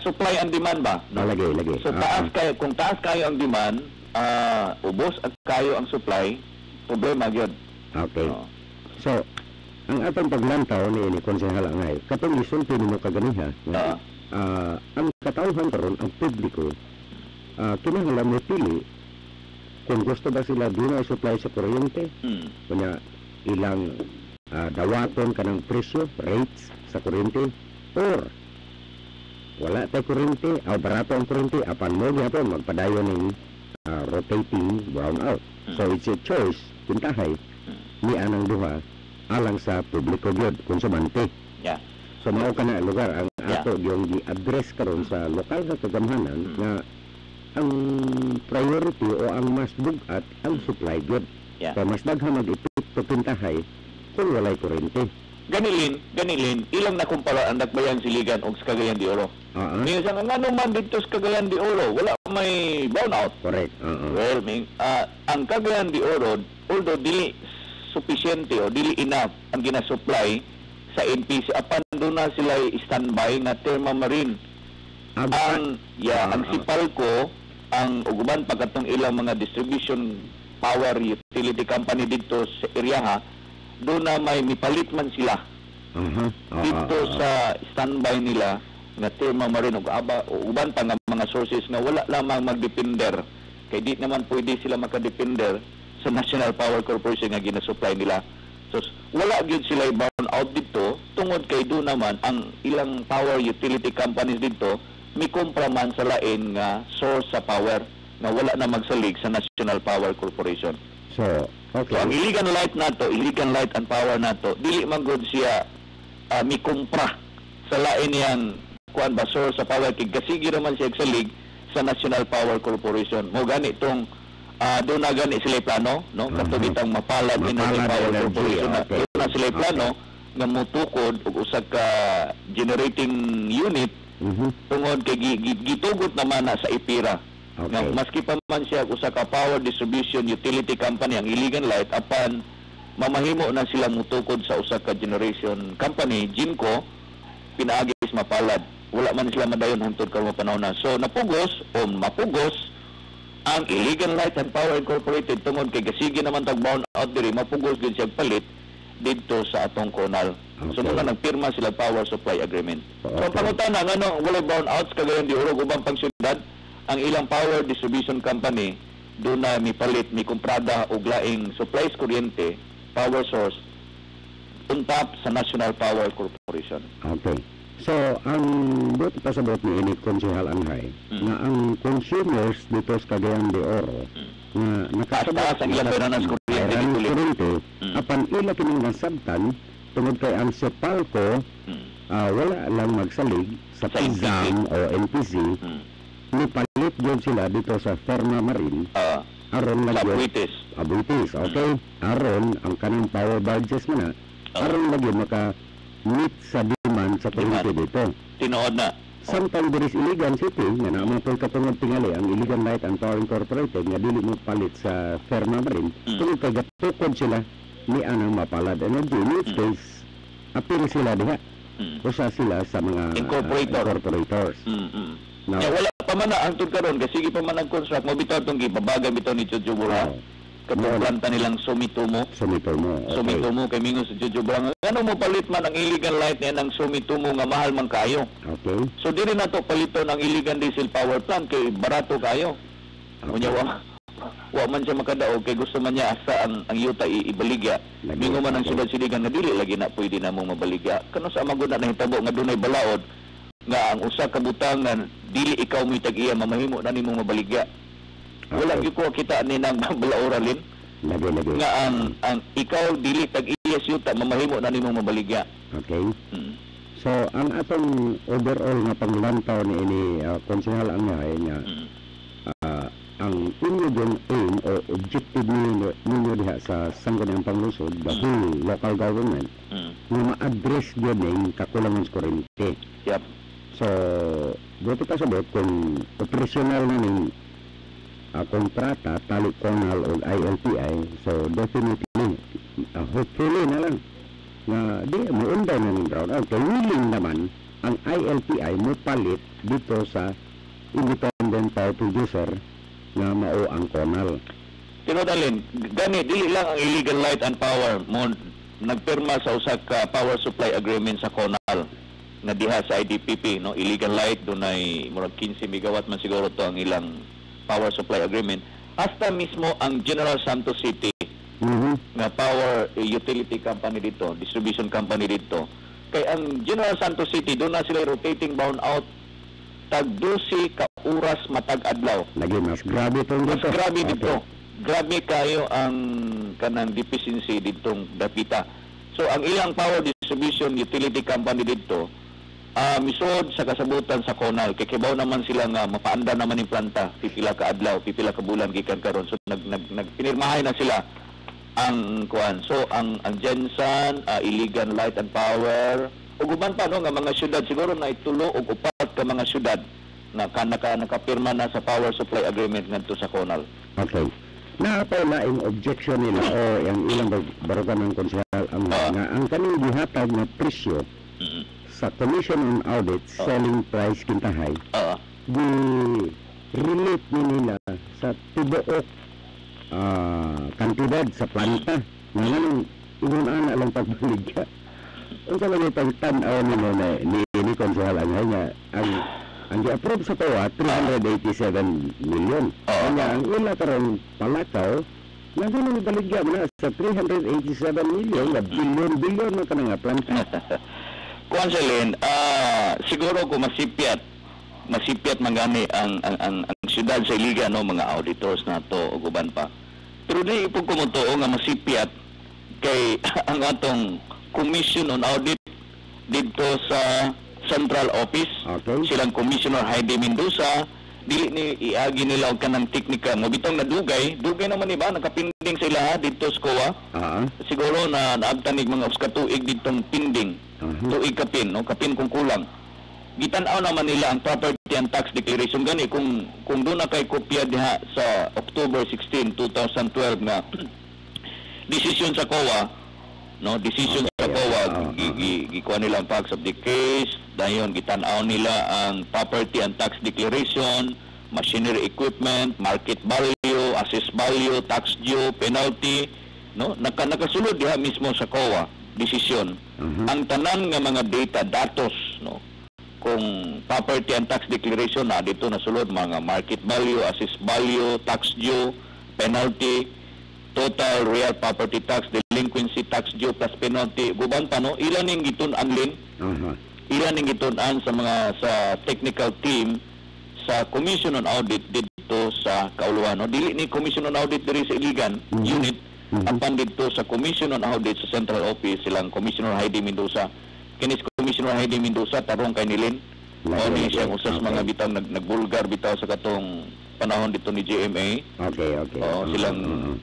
Supply and demand ba? Lagi. So, kung taas kayo ang demand, ubos at kayo ang supply, problema yun. Okay. Oo. So, ang atong paglantaw ni konsehal angay, katong isulti nimo kaganiha nga ang katawhan karon ang publiko kinahanglan mo pili kung gusto ba sila doon ay supply sa kuryente, kunya ilang dawaton kanang presyo, rates sa kuryente, or wala tay kuryente, barato ang kuryente, apan mo gyapon magpadayon ng rotating brownout. So it's a choice, pintahay ni anang duha alang sa publiko gyud konsumante. Yeah. So mao kana lugar ang Yeah. ato yung gi-address karon sa lokal nga kagamhanan nga ang priority o ang mas bugat ang supply gyud. Yeah. Kaya mas daghang mag-epekto pintahay kung walay kuryente. Ganilin, ilang nakumpara ang Dakbayan, Siligan o sa Cagayan de Oro. Minsan, nga naman dito sa Cagayan de Oro, wala may brownout. Correct. Well, ang Cagayan de Oro, although dili sufficiente o dili enough ang ginasupply sa NPC, apan doon na sila standby na Thermamarine. Ang Sipalco, ang uguban pagkatong ilang mga distribution power utility company dito sa area, doon na may mipalit man sila dito sa standby nila nga Thermamarine o uban pa nga mga sources nga wala lamang magdepender kay di naman pwede sila makadepender sa National Power Corporation nga ginasupply nila. So wala gyud sila burn out dito tungod kay doon naman ang ilang power utility companies dito may kumpra man sa lain nga source sa power nga wala na magsalig sa National Power Corporation. So, okay. So, ang illegal light and power nato, dili man gud siya mi kumpra sa lain yang kuan ba source sa power kay gasigi naman siya salig sa National Power Corporation. Mo gani tong do na gani sila plano, no? Kato bitang Mapalad Energy Power Corporation na okay. na sila plano nga motukod og usa ka generating unit tungod kay gitugot naman na sa IPIRA. Okay. Nga, maski pa man siya usa ka power distribution utility company ang Iligan Light apan mamahimo na sila mutukod sa usa ka generation company GENCO pinaagis Mapalad wala man sila madayon hangtod karon panahon na so mapugos ang Iligan Light and Power Incorporated tungod kay gasigi naman tag bound out diri mapugos gid siya palit dito sa atong Conal. So Okay. doon na nagpirma sila power supply agreement. So Okay. pangutana nga wala brown outs Cagayan de Oro ubang pang syudad ang ilang power distribution company doon na mipalit, mi kumprada og laing supplies kuryente, power source untap sa National Power Corporation. Okay. So, ang buti pasabot ni ini konsehal Anghay nga ang consumers dito sa Cagayan de Oro nga Taas ang ilang peranas kuryente Peranas dito. kuryente apan ila kining nasabtan tungod kay ang Sipalco wala lang magsalig sa Sa NPC. PISAM o NPC nipalit yun sila dito sa Thermamarine aron Sa lagi Abuites. okay aron ang kanang power budgets mo na aron lagi maka meet sa demand sa kuryente dito. Tinuod na. Samtang diris Iligan City nga naman po katungod tingali ang Iligan Light and Power Incorporated nga dili mo palit sa Thermamarine tungod kay gatukod sila ni anang Mapalad Energy in which case apil sila diha usa sila sa mga incorporators. Now, Ya wala pa man na angtod karon kasi sige pa man ang construct mo bitaw tong gibabaga bitaw ni Jojo Bura. Katong planta nilang Sumitomo. Sumitomo. Okay. Sumitomo kay mingon sa Jojo Bura. Ano mo palit man ang illegal light niya ng Sumitomo nga mahal man kayo. Okay. So dili na to paliton ang illegal diesel power plant kay barato kayo. Unya wa man siya makadaog kay gusto man niya asa ang yuta ibaligya. Mingon man ang sudad siligan nga dili lagi na pwede na mong mabaligya. Kano sa magud na hitabo nga dunay balaod nga ang usa ka butang nga dili ikaw mo tag-iya mamahimo na nimo mabaligya. Wala gyud ko kita ni nang balaoralin Lagi. nga ang ikaw dili tag-iya yuta mamahimo na nimo mabaligya. Okay. So ang atong overall nga panglantaw ni ini konsehal ang niya ang inyo yung aim o objective ninyo diha sa sangguniang panglusod, the whole local government, na ma-address yun yung kakulangan sa kuryente. Yep. So, buti pa sabot kung operational na ng kontrata, talikonal o ILPI, so definitely, hopefully na lang, na di mo unday na ng brown out. Kaya willing naman ang ILPI mo palit dito sa independent power producer nga mao ang Conal. Pero dalin, gani dili lang ang illegal light and power mo nagpirma sa usa ka power supply agreement sa Conal na diha sa IDPP, no? Illegal light dunay murag 15 megawatt man siguro to ang ilang power supply agreement. Hasta mismo ang General Santos City nga power utility company dito, distribution company dito. Kay ang General Santos City doon na sila rotating bound out tag 12 ka oras matag adlaw. Lagi mas grabe itong Mas dito. grabe dito. Okay. Grabe kayo ang kanang deficiency ditong dapita. So ang ilang power distribution utility company dito misod sa kasabutan sa Conal, kay kibaw naman sila nga mapaanda naman yung planta pipila ka adlaw, pipila ka bulan gikan karon. So nagpinirmahay na sila ang kuan. So ang Gensan, illegal light and power, ug uban pa no nga mga syudad siguro na itulo og upat ka mga syudad na nakapirma na sa power supply agreement ngadto sa Conal. Okay. Naapay na yung objection nila o yung ilang barugan ng konsehal ang kaning gihatag na presyo sa Commission on Audit selling price kintahay di-relate nila sa tibuok kantidad sa planta nga nang ingon lang pagbaligya. Ang talaga pagtanaw nila ni konsehal ang i-approve sa TOA 387 million. Ang ila karong palakaw na ganun baligya mo na sa 387 million na bilyon na ka nga planta. Kuan Celine, siguro kung masipyat mangani ang syudad sa Iligan, no, mga auditors nato ug uban pa. Pero di ipog kumutuo nga masipyat kay ang atong Commission on Audit dito sa Central Office, silang Commissioner Heidi Mendoza, dili ni iagi nila og kanang teknika mo bitong dugay naman iba nakapinding sila dito sa COA. Siguro na naabtanig mga uskatuig ditong pinding. Tuig kapin, no? Kapin kung kulang. Gitan-aw naman nila ang property and tax declaration gani kung doon na kay kopya diha sa October 16, 2012 nga decision sa COA, no, decision sa COA, gikuha nila ang facts of the case, dayon gitan-aw nila ang property and tax declaration, machinery equipment, market value, assessed value, tax due, penalty, no, nakasulod diha mismo sa COA decision. Ang tanan nga mga data, datos, no, kung property and tax declaration na dito nasulod mga market value, assessed value, tax due, penalty, total real property tax, delinquency tax due plus penalty, guban pa no, ilan ning gitun-an lin, ilan ning gitun-an sa mga sa technical team sa Commission on Audit dito sa Kauluan, no, dili ni Commission on Audit diri sa Iligan unit, apan dito sa Commission on Audit sa Central Office silang Commissioner Heidi Mendoza. Kinis Commissioner Heidi Mendoza tarong kay nilin o ni siya usas mga bitaw nagbulgar bitaw sa katong panahon dito ni GMA. Okay. Silang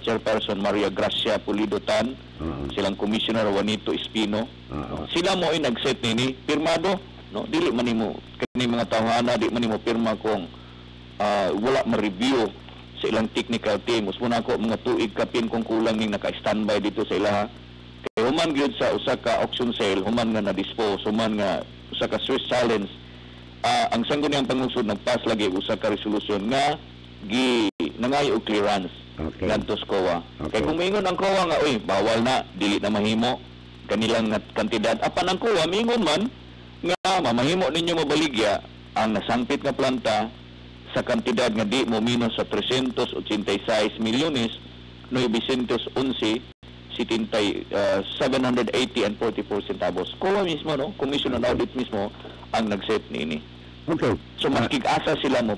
chairperson Maria Gracia Pulido Tan, silang Commissioner Juanito Espino. Sila mo ay nag-set nini pirmado, no, dili man nimo kani mga tawhana di man nimo pirma kung wala ma-review sa ilang technical team. Usmuna ko mga tuig kapin kung kulang ning naka-standby dito sa ilaha. Kaya human gyud sa usa ka auction sale, human nga na-dispose, human nga usa ka Swiss challenge, ang sangguniang pangungsod nagpass lagi usa ka resolution nga nangayo og clearance ngadto sa COA. Kaya kung maingon ang COA nga, bawal na, dili na mahimo kanilang kantidad. Apan ang COA, maingon man nga mamahimo ninyo mabaligya ang nasangpit nga planta sa kantidad nga di mo minus sa 386 milyones 911 780 and 44 centavos. COA mismo, no, Commission on Audit mismo ang nag-set nini. Okay. So maskig-asa sila mo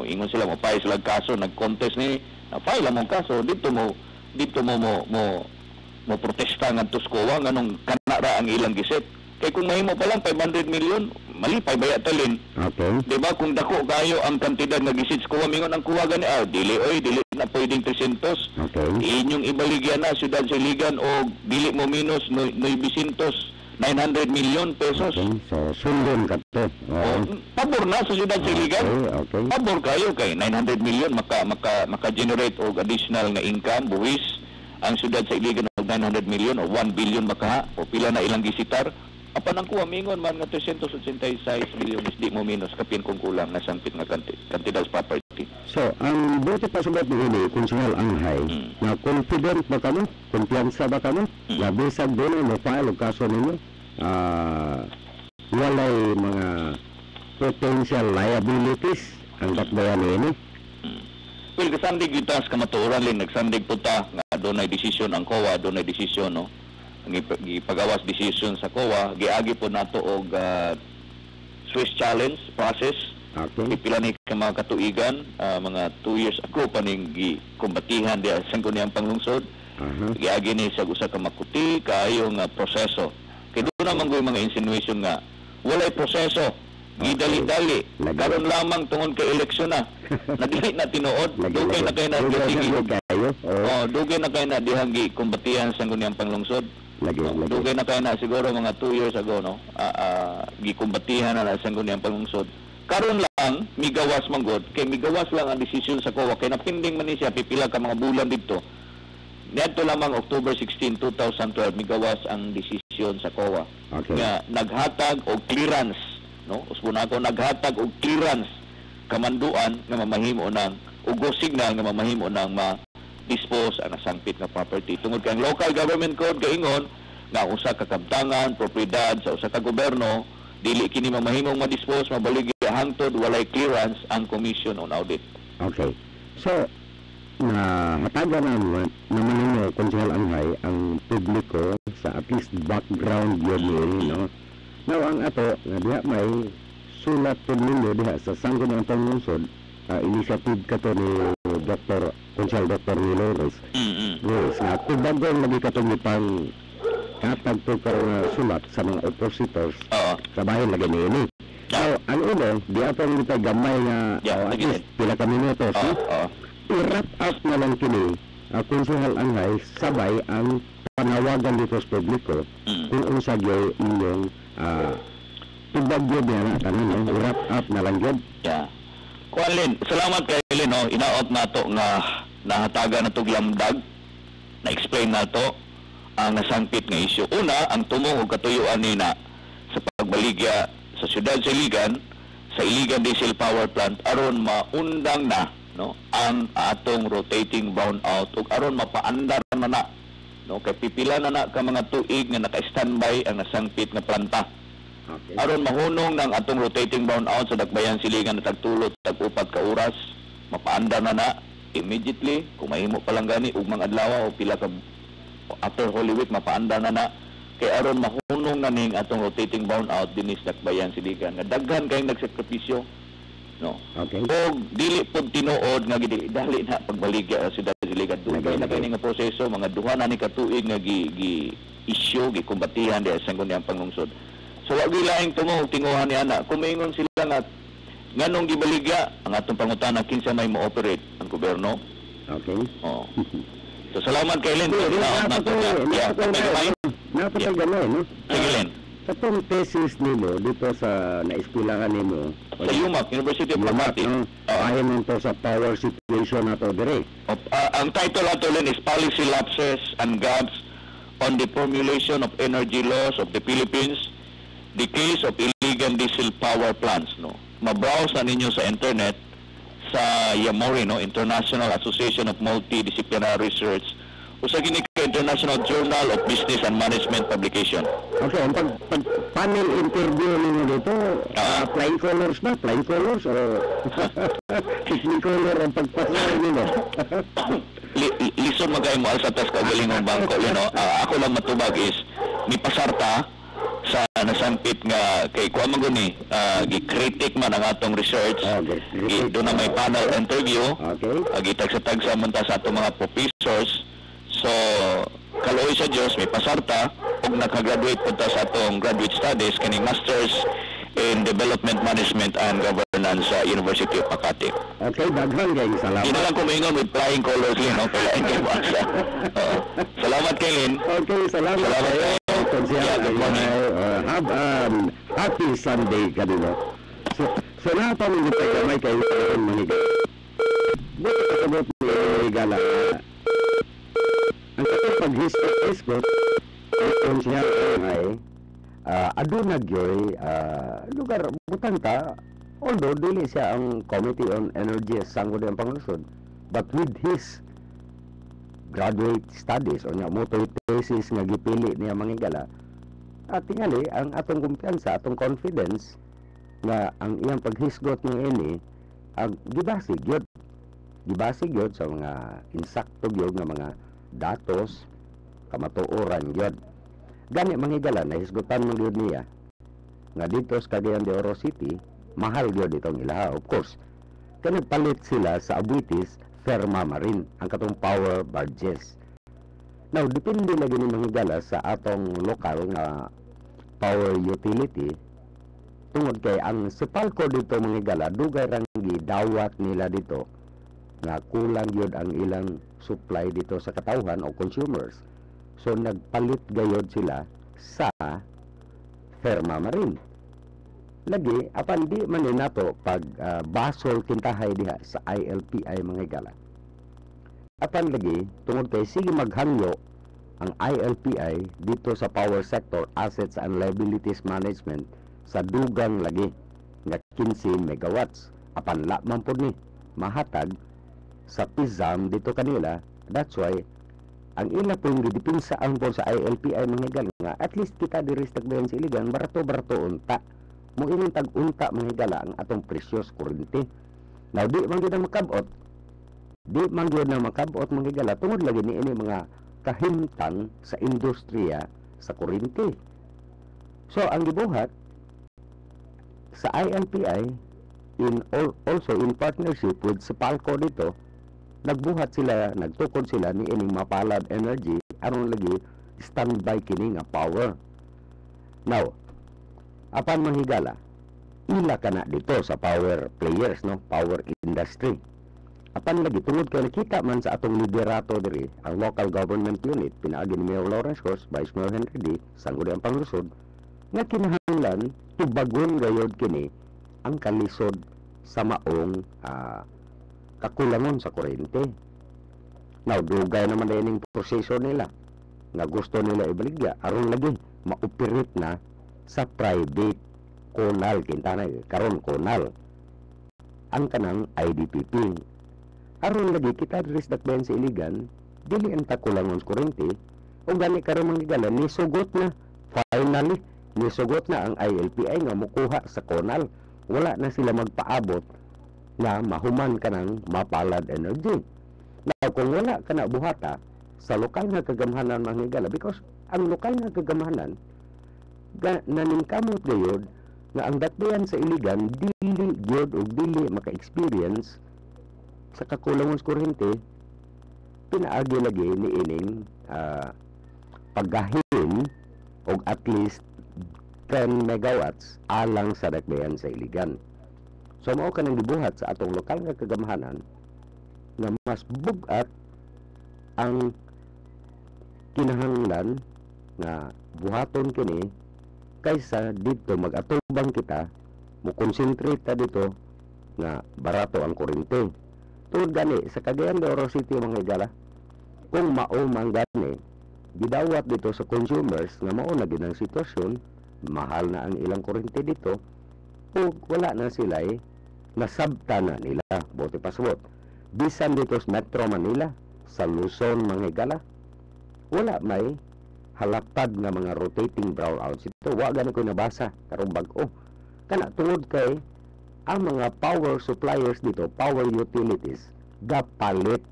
ingon sila mo file sila kaso, nag-contest ni na file mo kaso dito mo mo protesta ngadto sa COA nganong kanara ang ilang giset. Kay kung mahimo pa lang 500 million, malipay baya talin. Okay. Di ba kung dako kayo ang kantidad nga gisit sa COA mingon ang COA gani dili na pwedeng 300. Okay. Inyong ibaligyan na syudad sa Iligan o dili mo minus 900 million pesos. Okay. So, sundon ka to. Pabor na sa syudad sa Iligan. Okay. Pabor kayo kay 900 million maka-generate og additional nga income buwis ang syudad sa Iligan og 900 million o 1 billion makaha o pila na ilang gisitar. Apan ang kuha mingon man nga 386 million is di mo minus kapin kung kulang na sangpit nga kantidad sa property. So, ang buti pa subat ni ini, Konsehal Anghay, na confident ba kamo? Kumpiyansa ba kamo? Na bisag doon mo file og kaso ninyo? Walay mga potential liabilities ang dakbayan ini? Well, kasandig yutas kamatuoran lin, nagsandig puta nga doon ay desisyon ang COA, doon ay desisyon, no? Ang ipagawas decision sa COA, giagi po nato og Swiss challenge process. Okay. Pipila ni ka mga katuigan, mga 2 years ago pa ning gikumbatihan diya sa kuniyang panglungsod. Giagi ni sa usa ka makuti kaayo nga proseso. Kay doon naman goy mga insinuation nga walay proseso. Gidali-dali. Karon lamang tungod kay eleksyon na. Nadili na tinuod. Dugay na kay na dugay na kay na dihang gikumbatihan sa kuniyang panglungsod. Dugay na kay na siguro mga 2 years ago, no. Gikumbatihan na sa kuniyang panglungsod. Karon lang migawas manggod kay migawas lang ang desisyon sa COA kay napinding man ni siya pipila ka mga bulan dito. Niadto lamang October 16, 2012 migawas ang desisyon sa COA. Okay. Nga naghatag og clearance, no? Usbon ako naghatag og clearance kamanduan nga mamahimo nang ugo signal nga mamahimo nang ma-dispose ang nasangpit nga property. Tungod kay ang local government code kaingon nga usa ka kabtangan, propiedad sa usa ka gobyerno dili kini mamahimong ma-dispose mabaligi hangtod walay clearance ang Commission on Audit. Okay. So, na hataga naman ninyo, Konsehal Anghay, ang publiko sa at least background yun no? Now, ang ato, nga diha may sulat po ninyo diha sa Sangguniang Panglungsod, initiative ka to ni Dr. Konsehal Dr. Milores. Yes, nga tubagong lagi ka to ni pang katag to karong sulat sa mga oppositors sa bahin lagi ni. So, ang uno, di ato rin ito gamay nga at least pila ka minutos, i-wrap up na lang kini, Konsehal Anghay, sabay ang panawagan dito sa publiko kung unsa gyud inyong tubagyo niya na kanon, i-wrap up na lang gyud. Yeah. Kuan Lin, salamat kay Lin, no. Inaot nato nga nahataga na tog lamdag, na-explain nato ang nasangpit nga isyu. Una, ang tumong og katuyuan nina sa pagbaligya sa siyudad sa Iligan, sa Iligan Diesel Power Plant aron maundang na, no, ang atong rotating brown out ug aron mapaandar na, no, kay pipila na ka mga tuig nga naka-standby ang nasangpit nga planta. Okay. Aron mahunong ng atong rotating brown out sa Dakbayan Siligan na tagtulot tag-upat ka oras, mapaandar na immediately kung mahimo pa lang gani ug mga adlaw o pila ka after Holy Week mapaandar na kay aron mahunong na ning atong rotating brown out dinis Dakbayan Siligan nga daghan kay nagsakripisyo, no. Okay. Og dili pud tinuod nga dali na pagbaligya sa siyudad sa Siligan. Dugay na kay nga proseso mga duha na ni katuig nga gi issue gikumbatihan diha sa Sangguniang Panglungsod. So wag laing tumong tinguhan ni ana. Kumingon sila nga nganong gibaligya ang atong pangutana kinsa may mo-operate ang gobyerno. Okay. Oh. So salamat kay Len. Napatagal no? Sige Len. Sa pong thesis nimo dito sa naispilangan nimo Sa UMAP, University of Makati. ayon mo to sa power situation nato dire. Ang title ato Len is Policy Lapses and Gaps on the Formulation of Energy Laws of the Philippines, the Case of Iligan Diesel Power Plants, no. Ma-browse na ninyo sa internet sa IAMORE, no, International Association of Multidisciplinary Research, usa gini ka International Journal of Business and Management Publication. Okay, ang pag panel interview ninyo dito, flying colors ba? Flying colors o technicolor ang pagpasal ninyo? Lison magay mo sa tas kaugalingong bangko, you know. Ako lang matubag is ni pasarta sa nasangpit nga kay kuha man guni gi-critic man ang atong research. Doon na may panel interview. Okay. Gitag-sa man ta sa atong mga professors. So kaluoy sa Dios may pasarta ug nakagraduate po ta sa atong graduate studies kining Masters in Development Management and Governance sa University of Makati. Okay, daghang kay salamat. Di na lang kumingon with flying colors Lin, no? Kailain kayo basa. Salamat kay Lin. Okay, salamat. Salamat kayo. Konsehal, Good morning. happy Sunday kanino. So na pa mo tayo may kayo maniga. Buti ka sabot ni Gala. Ang katong pag-history konsehal ay aduna gyoy lugar butang ta, although dili siya ang Committee on Energy sa Sangguniang Panglusod, but with his graduate studies o mo thesis nga gipili niya manghigala, at tingali ang atong kumpiyansa, atong confidence nga ang iyang paghisgot ng ini ang gibasig gyud sa mga insakto gyud nga mga datos kamatuoran gyud. Gani manghigala na hisgutan mo gyud niya nga dito sa Cagayan de Oro City mahal gyud itong ilaha. Of course kani palit sila sa Abuitis Ferma Marine ang katong power barges. Now depende lagi ni manghigala sa atong lokal nga power utility tungod kay ang Sipalco dito manghigala dugay rang gidawat nila dito nga kulang gyud ang ilang supply dito sa katawhan o consumers. So nagpalit gayod sila sa Ferma Marine. Lagi apan di man ni nato pag basol kintahay diha sa ILPI manghigala. Apan lagi tungod kay sige maghangyo ang ILPI dito sa power sector assets and liabilities management sa dugang lagi nga 15 megawatts. Apan la man pud ni mahatag sa PISAM dito kanila. That's why ang ila pong gidepinsaan po sa ILPI manghigala nga at least kita diri sa Tagbayan sa Iligan barato unta mo ining tag-unta manghigala ang atong presyos kuryente. Now di man gyud na makabot manghigala tungod lagi ni ini mga kahimtang sa industriya sa kuryente. So ang gibuhat sa ILPI also in partnership with Sipalco dito, nagbuhat sila, nagtukod sila ni ining mapalad energy aron lagi standby kini nga power. Now apan manghigala ila kana dito sa power players, no, power industry. Apan lagi tungod kay nakita man sa atong liderato diri ang local government unit pinaagi ni Mayor Lawrence Cos, Vice Mayor Henry D. Sangguniang Panglusod nga kinahanglan tubagon gayod kini ang kalisod sa maong kakulangon sa kuryente. Now dugay naman din yung proseso nila nga gusto nila ibaligya aron lagi ma-operate na sa private konal kintana karon konal ang kanang IDPP aron lagi kita diri sa Tagbayan sa Iligan dili ang takulangon sa kuryente o gani karon manghigala nisugot na finally nisugot na ang ILPI nga mukuha sa konal. Wala na sila magpaabot na mahuman kanang mapalad energy. Now kung wala ka na buhata sa lokal nga kagamhanan manghigala, because ang lokal nga kagamhanan naningkamot gayod nga ang Tagbayan sa Iligan dili gyud og dili maka-experience sa kakulangon sa kuryente pinaagi lagi ni ining paggahin og at least 10 megawatts alang sa Tagbayan sa Iligan. So mao kanang gibuhat sa atong lokal nga kagamhanan nga mas bugat ang kinahanglan nga buhaton kini kaysa dito mag-atubang kita mo concentrate ta dito nga barato ang kuryente. Tungod gani sa Cagayan de Oro City manghigala kung mao man gani gidawat dito sa consumers nga mao na gid ang sitwasyon, mahal na ang ilang kuryente dito ug wala na sila nasabta na nila bote paswot. Bisan dito sa Metro Manila sa Luzon manghigala wala may halapad nga mga rotating brownouts. Ito wa gani ko nabasa karong bag-o kana tungod kay ang mga power suppliers dito, power utilities gapalit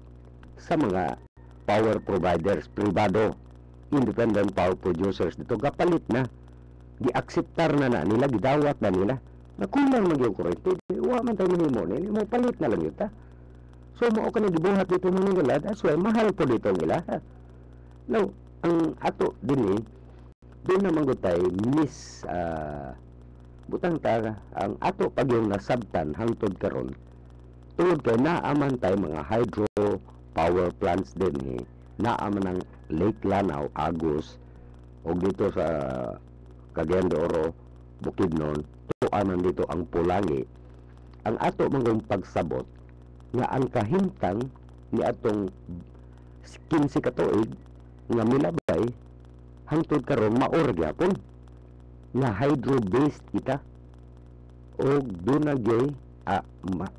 sa mga power providers privado, independent power producers dito gapalit na giakseptar na nila, gidawat na nila na kulang man yung kuryente, wa man tayo mahimo ni mo palit na lang yun ta. So mao ka na gibuhat dito Manila, that's why mahal po dito nila. Now ang ato din doon naman gutay butang ta ang ato pag yung nasabtan hangtod karon tungod kay naaman tay mga hydro power plants din naaman ang Lake Lanao, Agus o dito sa Cagayan de Oro, Bukidnon, tuanan dito ang Pulangi. Ang ato mangong pagsabot nga ang kahimtang ni atong 15 ka tuig nga milabay hangtod karon maor gyapon nga hydro-based kita o dunagay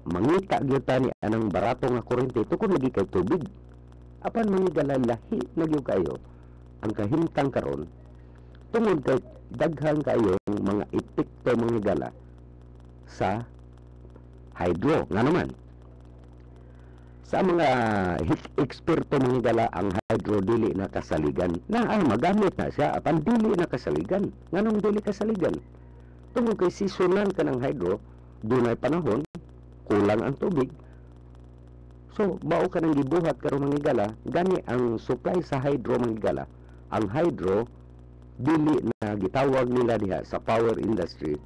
mangita gyud ta ni anang barato nga kuryente tukod lagi kay tubig apan mangigalalahi na gyud kayo ang kahimtang karon tungod kay daghan kayo mga epekto mangigala sa hydro nga naman sa mga eksperto manghigala ang hydro dili na kasaligan na magamit na siya apan dili na kasaligan nganong dili kasaligan tungod kay seasonal ka ng hydro dunay panahon kulang ang tubig so bao ka nang gibuhat karon manghigala gani ang supply sa hydro manghigala ang hydro dili na gitawag nila diha sa power industry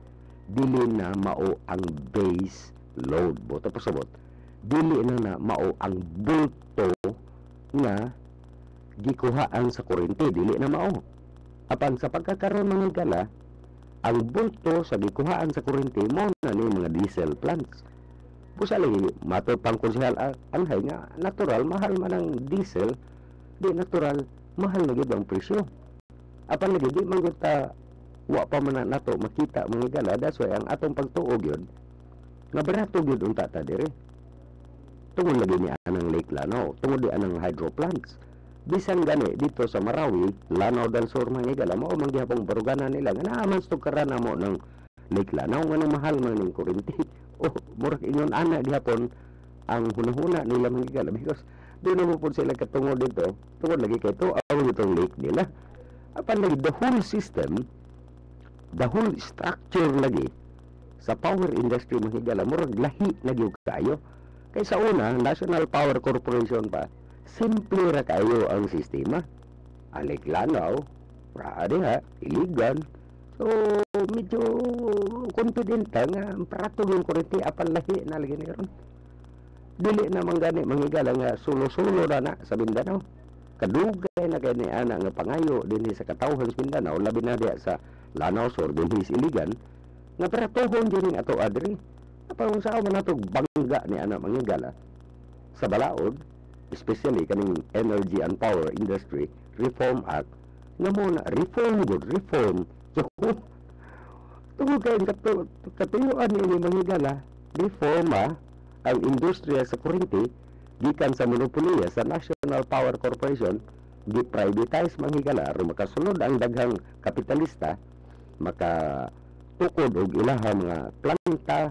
dili na mao ang base load boto pasabot dili na mao ang bulto nga gikuhaan sa kuryente dili na mao apan sa pagkakaroon mga gala ang bulto sa gikuhaan sa kuryente mo na ni mga diesel plants busa lagi matud pang konsehal anghay nga natural mahal man ang diesel di natural mahal na gyud ang presyo apan lagi di man gyud ta wa pa man nato makita mga gala that's why ang atong pagtuog yun nga barato gyud unta ta dire tungod lagi ni anang Lake Lanao, tungod di anang hydro plants. Bisan gani dito sa Marawi, Lanao del Sur manghigala mao man gihapon barugana nila nga naaman stog karana mo ng Lake Lanao nga mahal man ning kuryente. O murag ingon ana gihapon ang hunahuna nila manghigala because doon na mo po sila katungod dito, tungod lagi kay to aw itong lake nila. Apan lagi the whole system, the whole structure lagi sa power industry manghigala murag lahi na gyud kayo. Kaya sa una, National Power Corporation pa, simple ra kayo ang sistema. Alik Lanao, diha, iligan. So, medyo confident ka nga, prato yung kurente, apan lahi na lagi na ron. Dili na manggani, manghigala nga, sulo-sulo na sa Mindanao. Kadugay na kayo ni ana nga pangayo, din sa katawhan sa Mindanao, labi na diha sa Lanao Sur, din sa iligan, nga pratohon din ato adri. Apang sa man natog bangga ni anak manghigala sa balaod especially kaning Energy and Power Industry Reform Act nga mo na reform so tungod kay katuyuan ni manghigala reforma ang industriya sa kuryente gikan sa monopoliya sa National Power Corporation gi-privatize manghigala aron makasulod ang daghang kapitalista makatukod og ilaha mga planta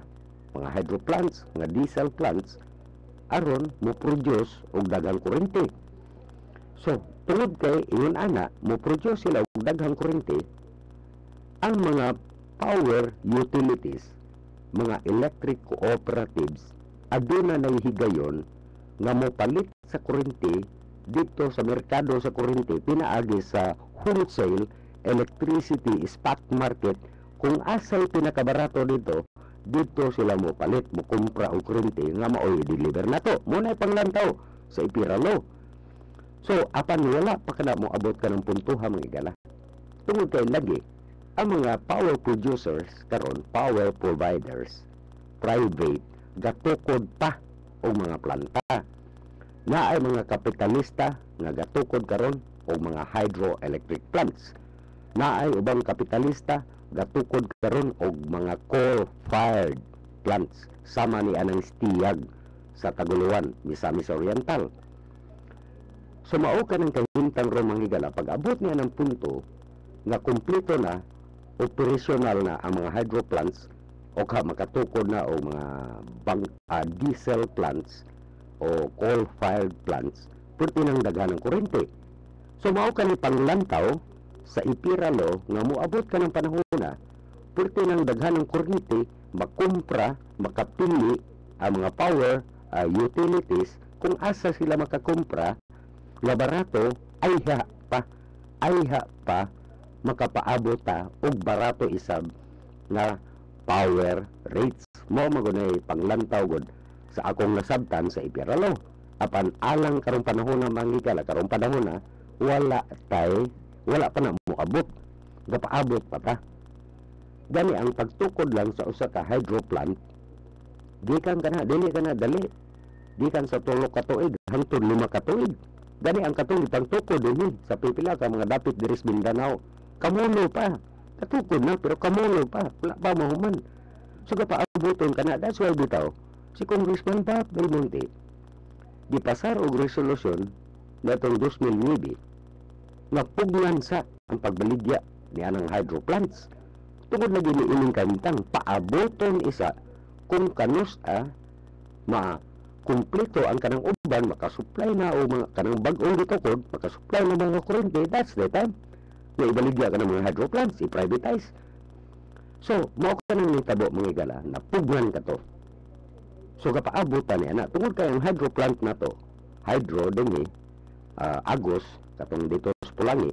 mga hydro plants, mga diesel plants aron mo produce og daghang kuryente. So, tungod kay ingon ana mo produce sila og daghang kuryente ang mga power utilities, mga electric cooperatives aduna nay higayon nga mo palit sa kuryente dito sa merkado sa kuryente pinaagi sa wholesale electricity spot market kung asay pinakabarato dito sila mo palit mo kumpra og kuryente nga maoy deliver nato mo na panglantaw sa ipiralo so apan wala pa kana mo abot ka ng puntuha mga igala tungod kay lagi ang mga power producers karon power providers private gatukod pa og mga planta na ay mga kapitalista nga gatukod karon og mga hydroelectric plants na ay ubang kapitalista gatukod karon og mga coal-fired plants sama ni anang Stiyag sa Taguluan, Misamis Oriental. So mao ka ng kahintang ro manghigala pag abot niya ng punto nga kumpleto na operational na ang mga hydro plants o makatukod na o mga diesel plants o coal-fired plants pwede nang daghan ng kuryente. So mao ka ni panglantaw sa ipiralo nga moabot ka ng panahona pwede nang daghan ng kuryente makumpra, makapili ang mga power utilities kung asa sila makakumpra nga barato ay pa ayha pa makapaabot ta og barato isab nga power rates. Mo magunay panglantaw gud sa akong nasabtan sa Ipiralo. Apan alang karong panahon na mangigala, karong panahon na wala pa na moabot. Gapaabot pa ta. Gani ang pagtukod lang sa usa ka hydro plant, dili kana dali. Gikan sa 3 ka tuig hangtod 5 ka tuig. Gani ang katong ipangtukod dinhi sa pipila ka mga dapit diri sa Mindanao. Kamulo pa. Katukod na pero kamulo pa. Wala pa mahuman. So kapaabuton ka na. That's why bitaw si Congressman Bob Belmonte gipasar og resolusyon natong 2009 nga pugnan sa ang pagbaligya ni anang hydro plants. Tungod lagi ni ining kamtang paaboton isa kung kanusa kumpleto ang kanang uban, makasupply na o mga kanang bag-ong gitukod, makasupply na mga kurente. That's the time na ibaligya ka ng mga hydro plants, i-privatize. So, mao ka nang nitabo mga igala, napugnan ka to. So, kapaabutan niya na, tungod kayong hydro plant na to, hydro din Agos, katong dito sa Pulangi,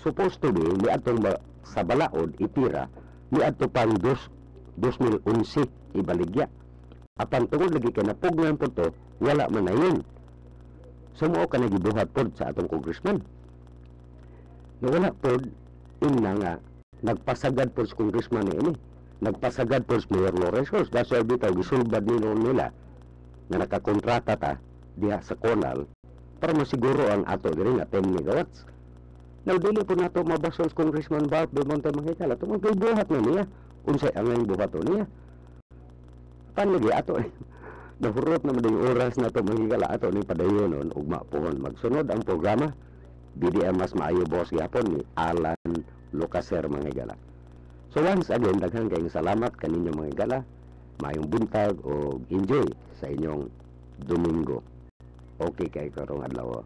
supposed to be, ni atong sa balaod, itira, ni ato pang 2011 ibaligya. Apan tungod lagi ka napugnan po to, wala man na yun. So mo ka nagibuhat po sa atong congressman. Na wala po, ina nga, nagpasagad po sa congressman ni ini. Nagpasagad po sa Mayor Lorenzo. That's why bitaw, gisulbad nila na nakakontrata ta diha sa Conal para masiguro ang ato diri nga 10 megawatts. Now, dili po nato mabasol sa Congressman Bob Belmonte Mahikala. Ito magbuhat na niya. Unsay ang ngayon buhat niya. Panlagi ato nahurot naman yung oras na ito mahigala ato ni padayonon ugma pohon magsunod ang programa BDM mas maayo boss gihapon ni Alan Lucaser mga higala. So once again daghang kayong salamat kaninyo mga higala, maayong buntag o enjoy sa inyong Domingo. Okay kay karong adlaw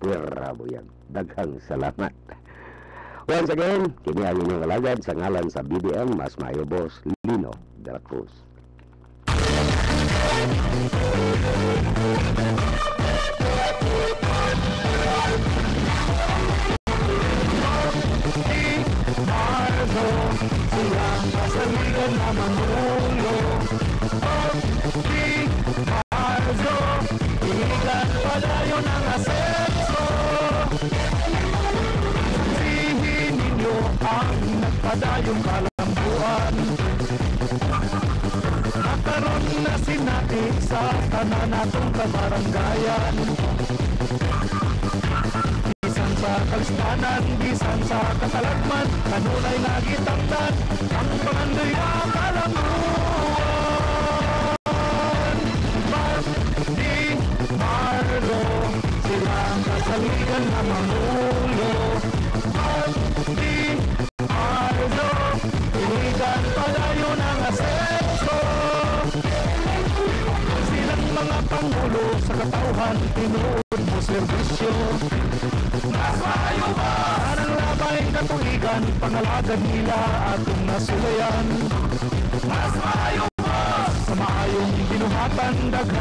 puwera yan. Daghang salamat. Once again kini ang inyong alagad sa ngalan sa BDM mas maayo boss Lino de la Cruz. Marzo, silang kasaligan na manulo. Marzo, iligan palayo ng asenso. Sihin ninyo ang nagpadayong kalambuan. Nakaroon na sinati sa tanan natong kabaranggayan. Bisan sa kalstanan, bisan sa katalagman, kanunay nagitangdan ang pangandoy na kalambuan. Di Marlo, silang kasaligan na mamulo. Di Marlo, iligan palayo ng asenso. Silang mga pangulo sa katauhan, tinuod mo serbisyo. Mas maayo ba? Anang labay katuligan, pangalagad nila atong nasulayan. Mas maayo ba? Sa maayong binuhatan, daghan